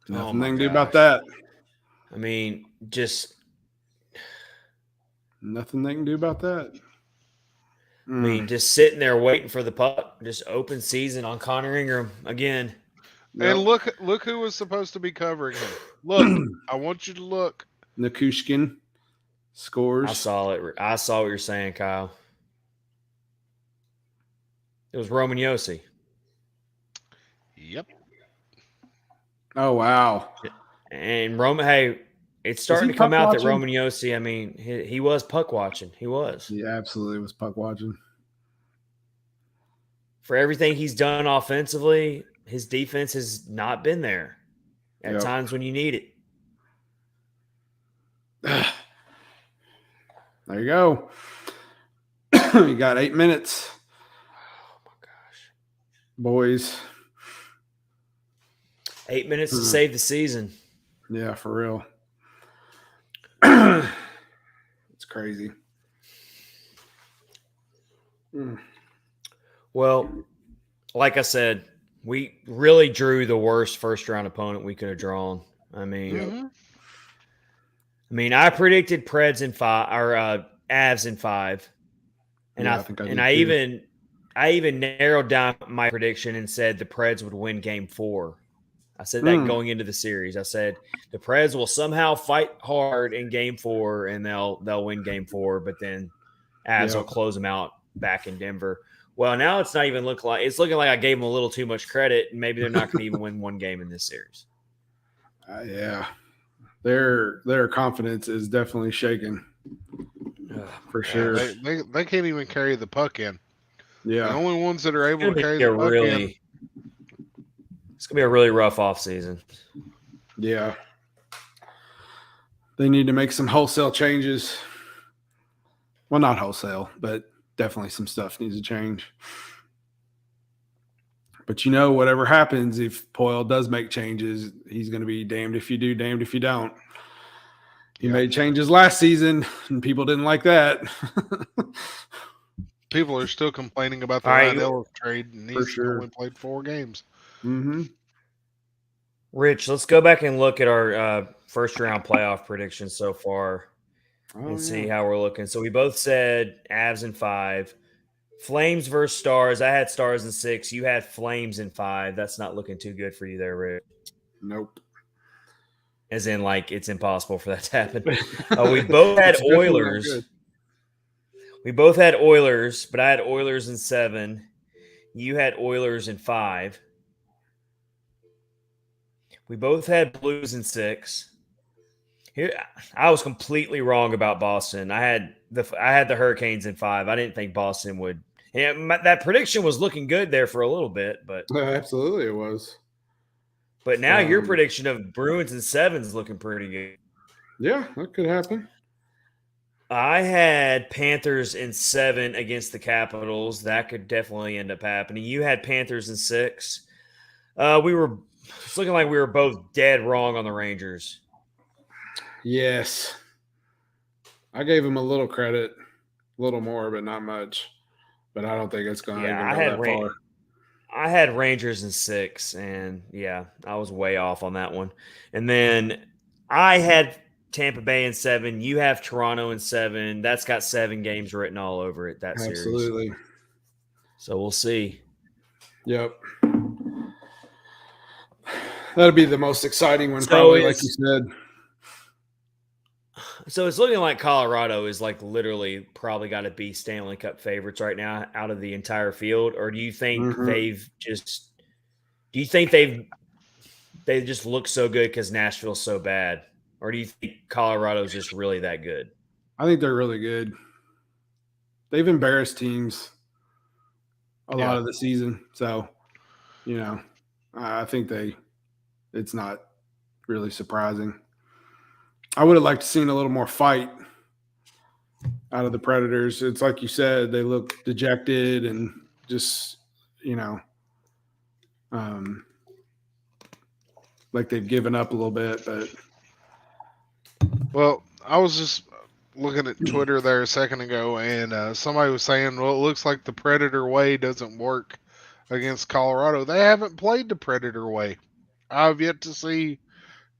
Nothing they can do about that. I mean, just nothing they can do about that. I mean, just sitting there waiting for the puck. Just open season on Connor Ingram again. And look who was supposed to be covering him. Look, I want you to look. Nikushkin scores. I saw it. I saw what you're saying, Kyle. It was Roman Yossi. Yep. Oh, wow. And Roman, hey, it's starting to come out that Roman Yossi, I mean, he was puck watching. He was. He absolutely was puck watching. For everything he's done offensively, his defense has not been there at times when you need it. There you go. You got 8 minutes. Oh, my gosh. Boys. 8 minutes to save the season. Yeah, for real. It's crazy. Well, like I said, we really drew the worst first-round opponent we could have drawn. I mean, I predicted Preds in 5 or Avs in 5, and I even narrowed down my prediction and said the Preds would win Game 4. I said that going into the series. I said the Preds will somehow fight hard in Game 4 and they'll win Game 4, but then Avs will close them out back in Denver. Well, now it's not even looking like I gave them a little too much credit, and maybe they're not going to even win one game in this series. Yeah, their confidence is definitely shaking for sure. They can't even carry the puck in. Yeah, the only ones that are able to carry the puck in. It's going to be a really rough offseason. Yeah. They need to make some wholesale changes. Well, not wholesale, but definitely some stuff needs to change. But whatever happens, if Poyle does make changes, he's going to be damned if you do, damned if you don't. He made changes last season, and people didn't like that. People are still complaining about the Rydell trade, and he's only played 4 games. Mm-hmm. Rich, let's go back and look at our first-round playoff predictions so far and see how we're looking. So we both said Avs in 5. Flames versus Stars. I had Stars in 6. You had Flames in 5. That's not looking too good for you there, Rich. Nope. Nope. All right. Well, let's go back and look at our first-round playoff predictions so far and see how we're looking. So we both said Avs in 5. Flames versus Stars. I had Stars in 6. You had Flames in 5. That's not looking too good for you there, Rich. Nope. as in like it's impossible for that to happen. We both had Oilers. We both had Oilers, but I had Oilers in 7. You had Oilers in 5. We both had Blues in 6. Here, I was completely wrong about Boston. I had the Hurricanes in 5. I didn't think Boston would. Yeah, that prediction was looking good there for a little bit, but absolutely it was. But now your prediction of Bruins in 7 is looking pretty good. Yeah, that could happen. I had Panthers in 7 against the Capitals. That could definitely end up happening. You had Panthers in 6. It's looking like we were both dead wrong on the Rangers. Yes. I gave them a little credit, a little more, but not much. But I don't think it's going to even go that far. I had Rangers in 6, and yeah, I was way off on that one. And then I had Tampa Bay in 7. You have Toronto in 7. That's got 7 games written all over it, that series. Absolutely. So we'll see. Yep. That'll be the most exciting one, probably, like you said. So it's looking like Colorado is like literally probably got to be Stanley Cup favorites right now out of the entire field, or do you think they just look so good because Nashville's so bad, or do you think Colorado's just really that good? I think they're really good. They've embarrassed teams a lot of the season, so I think it's not really surprising. I would have liked to seen a little more fight out of the Predators. It's like you said, they look dejected and just, like they've given up a little bit. But well, I was just looking at Twitter there a second ago, and somebody was saying, well, it looks like the Predator way doesn't work against Colorado. They haven't played the Predator way. I've yet to see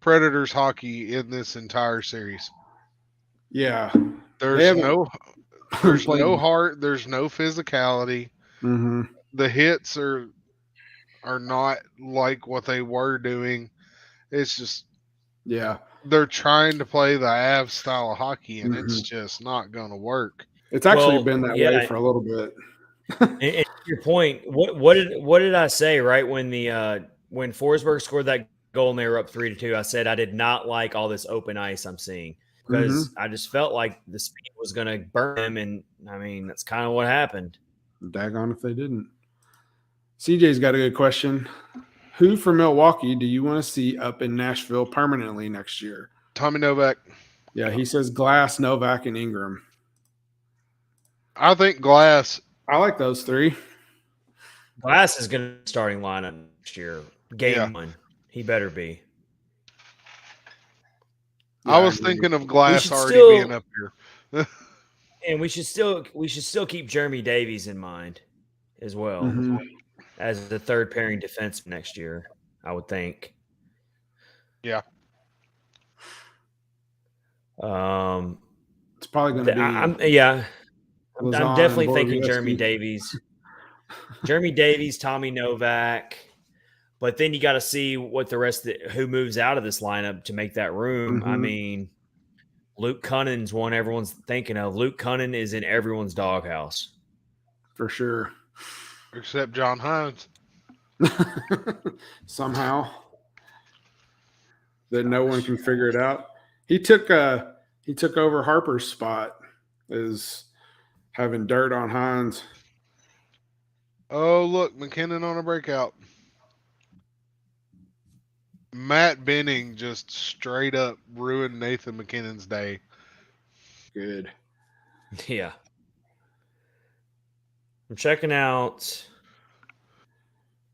Predators hockey in this entire series. Yeah. There's no heart, there's no physicality. Mm-hmm. The hits are not like what they were doing. It's just they're trying to play the Avs style of hockey, and it's just not going to work. It's actually been that way for a little bit. And to your point, what did I say right when when Forsberg scored that goal and they were up 3-2? I said I did not like all this open ice I'm seeing because I just felt like the speed was going to burn him, and I mean that's kind of what happened. Daggone if they didn't. CJ's got a good question. Who from Milwaukee do you want to see up in Nashville permanently next year? Tommy Novak. Yeah, he says Glass, Novak, and Ingram. I think Glass. I like those 3. Glass is going to starting lineup next year. Game 1. He better be. I was thinking of Glass already being up here. And we should still keep Jeremy Davies in mind as well as the third pairing defenseman next year, I would think. Yeah. It's probably going to be. I'm definitely thinking Jeremy Davies. Jeremy Davies, Tommy Novak. But then you got to see what the rest of who moves out of this lineup to make that room. I mean, Luke Cunning's one everyone's thinking of. Luke Cunning is in everyone's doghouse. For sure. Except John Hines. Somehow. That no one can figure it out. He took over Harper's spot as having dirt on Hines. Oh, look, McKinnon on a breakout. Matt Benning just straight up ruined Nathan McKinnon's day. Good. Yeah. I'm checking out.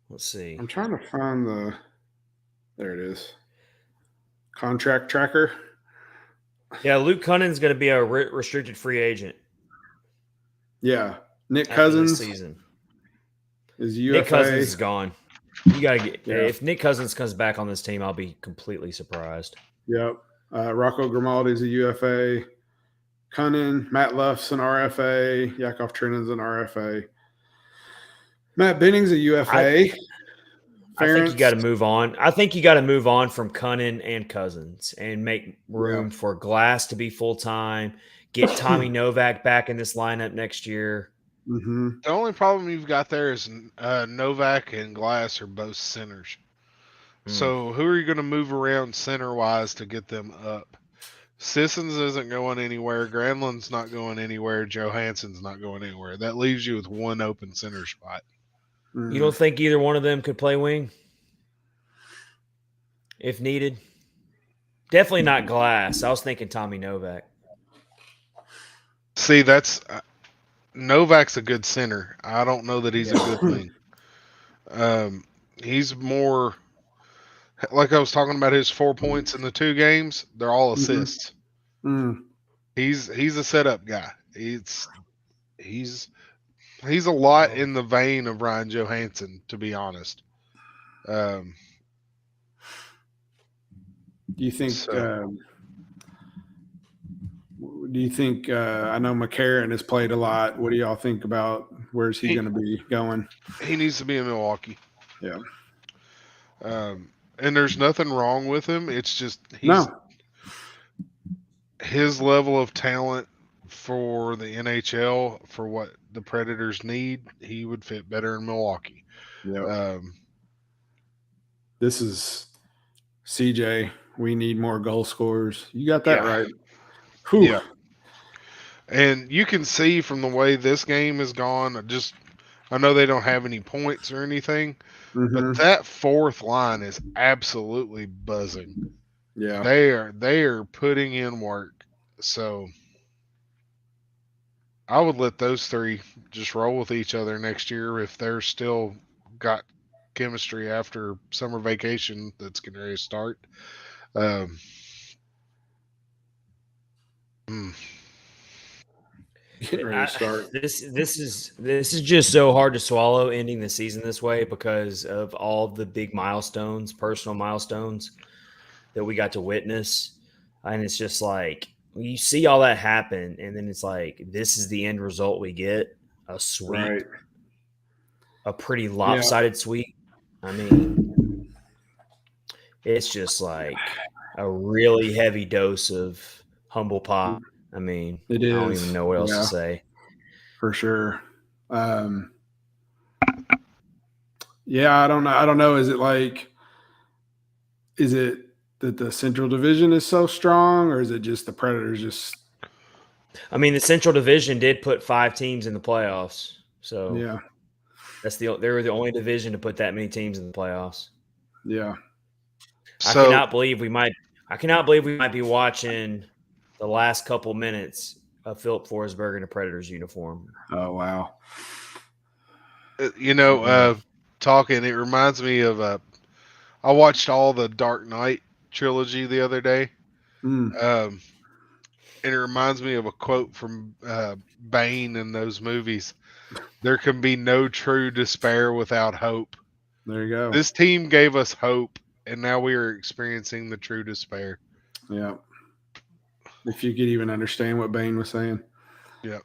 Let's see. I'm trying to find there it is. Contract tracker. Yeah, Luke Cunning's going to be a restricted free agent. Yeah. Nick Cousins season is UFA. Nick Cousins is gone. You got to get if Nick Cousins comes back on this team, I'll be completely surprised. Yep. Rocco Grimaldi's a UFA. Cunning, Matt Luff's an RFA. Yakov Trinin's an RFA. Matt Benning's a UFA. I think you got to move on. I think you got to move on from Cunnin and Cousins and make room for Glass to be full-time, get Tommy Novak back in this lineup next year. Mm-hmm. The only problem you've got there is Novak and Glass are both centers. So who are you going to move around center-wise to get them up? Sissons isn't going anywhere. Granlund's not going anywhere. Johansson's not going anywhere. That leaves you with one open center spot. You don't think either one of them could play wing if needed? Definitely not Glass. I was thinking Tommy Novak. See, that's Novak's a good center. I don't know that he's a good wing. He's more like I was talking about his 4 points in the 2 games. They're all assists. Mm. He's a setup guy. He's a lot in the vein of Ryan Johansson, to be honest. Do you think? I know McCarron has played a lot. What do y'all think about where's he going to be going? He needs to be in Milwaukee. Yeah. And there's nothing wrong with him. It's just his level of talent for the NHL, for what the Predators need, he would fit better in Milwaukee. Yeah. This is CJ. We need more goal scorers. You got that right. Whew. Yeah. And you can see from the way this game has gone, I know they don't have any points or anything, but that fourth line is absolutely buzzing. Yeah. They are putting in work. So I would let those 3 just roll with each other next year if they're still got chemistry after summer vacation that's getting ready to start. Getting ready to start. This is just so hard to swallow ending the season this way because of all the big milestones, personal milestones that we got to witness. And it's just like you see all that happen, and then it's like this is the end result we get. A sweep. A pretty lopsided sweep. I mean, it's just like a really heavy dose of humble pie. I mean, it is. I don't even know what else to say. For sure. Yeah, I don't know. I don't know. Is it that the Central Division is so strong, or is it just the Predators just? I mean, the Central Division did put 5 teams in the playoffs. So yeah, they were the only division to put that many teams in the playoffs. Yeah. I cannot believe we might be watching the last couple minutes of Philip Forsberg in a Predators uniform. Oh, wow. Talking, it reminds me of I watched all the Dark Knight trilogy the other day. And it reminds me of a quote from Bane in those movies. There can be no true despair without hope. There you go. This team gave us hope, and now we are experiencing the true despair. Yeah. If you could even understand what Bane was saying. Yeah.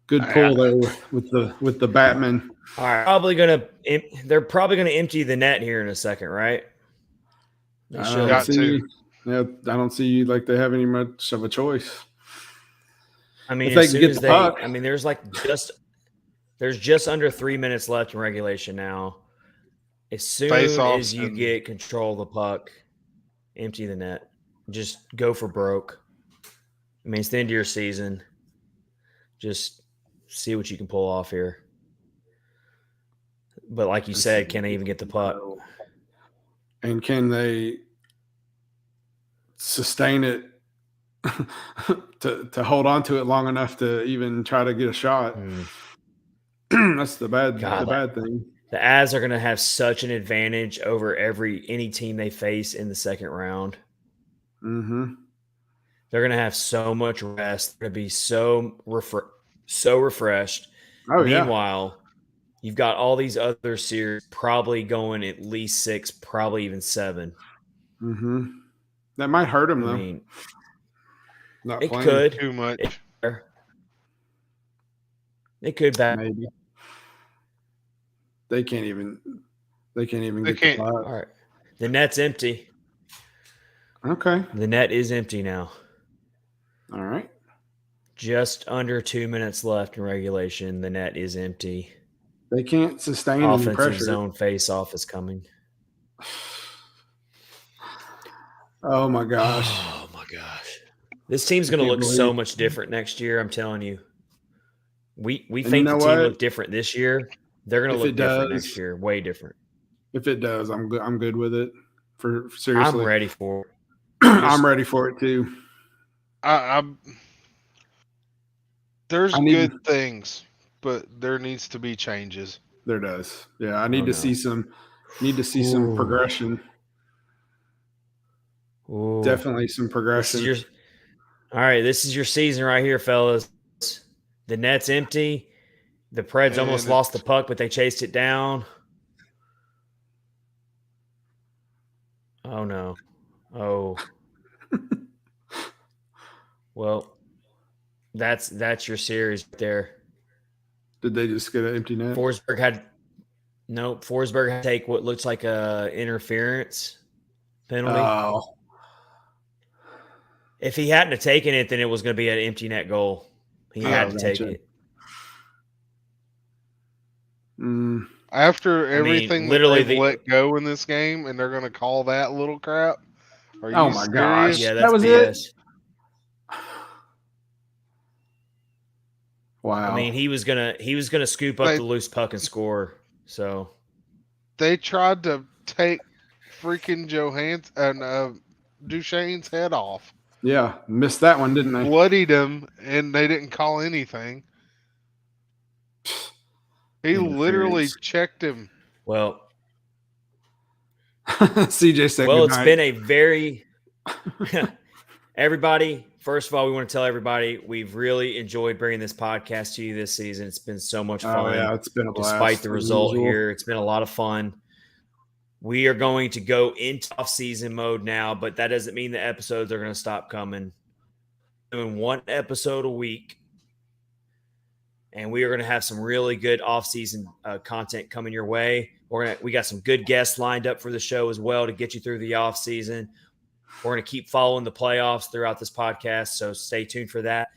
Good pull there with the Batman. All right, they're probably gonna empty the net here in a second, right? I don't see like they have any much of a choice. I mean, if they get the puck. I mean, there's just under 3 minutes left in regulation now. As soon as you get control of the puck, empty the net. Just go for broke. I mean, it's the end of your season. Just see what you can pull off here. But like you said, can they even get the puck? And can they sustain it to hold on to it long enough to even try to get a shot? That's the bad thing. The Avs are going to have such an advantage over any team they face in the second round. Mm-hmm. They're going to have so much rest. They're going to be so refreshed. Oh, Meanwhile, you've got all these other series probably going at least 6, probably even 7. Mm-hmm. That might hurt them, though. I mean, not it playing could. Too much. It could. Maybe. They can't even get the puck. All right. The net's empty. Okay. The net is empty now. All right. Just under 2 minutes left in regulation. The net is empty. They can't sustain any Offensive pressure. zone face-off is coming. Oh, my gosh. Oh, my gosh. This team's going to look so much different next year, I'm telling you. We think the team looked different this year. They're going to look different next year, way different. If it does, I'm good with it. For seriously, I'm ready for it. I'm ready for it too. There's good things, but there needs to be changes. There does. Yeah, I need to see some progression. Ooh. Definitely some progression. All right, this is your season right here, fellas. The net's empty. The Preds almost lost the puck, but they chased it down. Oh, no. Oh. Well, that's your series there. Did they just get an empty net? Forsberg had to take what looks like a interference penalty. Oh. If he hadn't have taken it, then it was going to be an empty net goal. He had to take it. After everything literally they've let go in this game, and they're going to call that little crap? Are you my gosh. Yeah, that was BS. It? Wow. I mean, he was gonna scoop up the loose puck and score. So they tried to take freaking Duchene's head off. Yeah, missed that one, didn't they? Bloodied him, and they didn't call anything. He literally checked him. Well, CJ said well, goodnight. It's been a very everybody. First of all, we want to tell everybody we've really enjoyed bringing this podcast to you this season. It's been so much fun. Oh, yeah, it's been a blast. Despite the result here, it's been a lot of fun. We are going to go into off-season mode now, but that doesn't mean the episodes are going to stop coming. Doing one episode a week, and we are going to have some really good off-season content coming your way. We got some good guests lined up for the show as well to get you through the off-season. We're going to keep following the playoffs throughout this podcast, so stay tuned for that.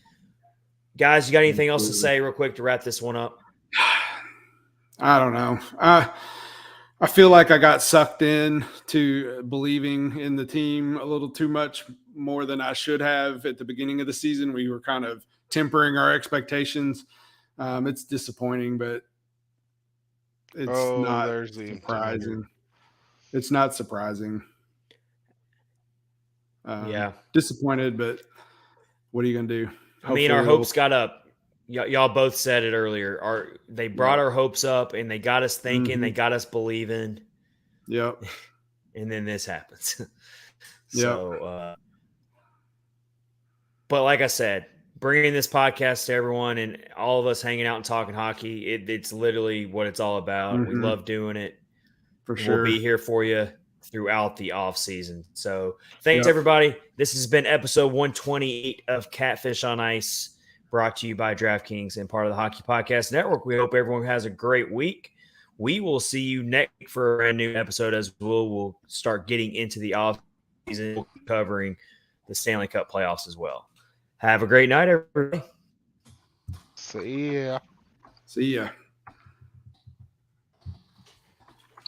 Guys, you got anything else to say real quick to wrap this one up? I don't know. I feel like I got sucked in to believing in the team a little too much more than I should have at the beginning of the season. We were kind of tempering our expectations. It's disappointing, but it's not surprising. It's not surprising. Yeah. Disappointed, but what are you going to do? I mean, our hopes got up. Y'all both said it earlier. They brought our hopes up, and they got us thinking. They got us believing. Yep. And then this happens. But like I said, bringing this podcast to everyone and all of us hanging out and talking hockey, it's literally what it's all about. We love doing it. For sure. We'll be here for you throughout the off season. So thanks everybody. This has been episode 128 of Catfish on Ice, brought to you by DraftKings and part of the Hockey Podcast Network. We hope everyone has a great week. We will see you next week for a brand new episode as we'll start getting into the off season, covering the Stanley Cup playoffs as well. Have a great night, everybody. See ya. See ya.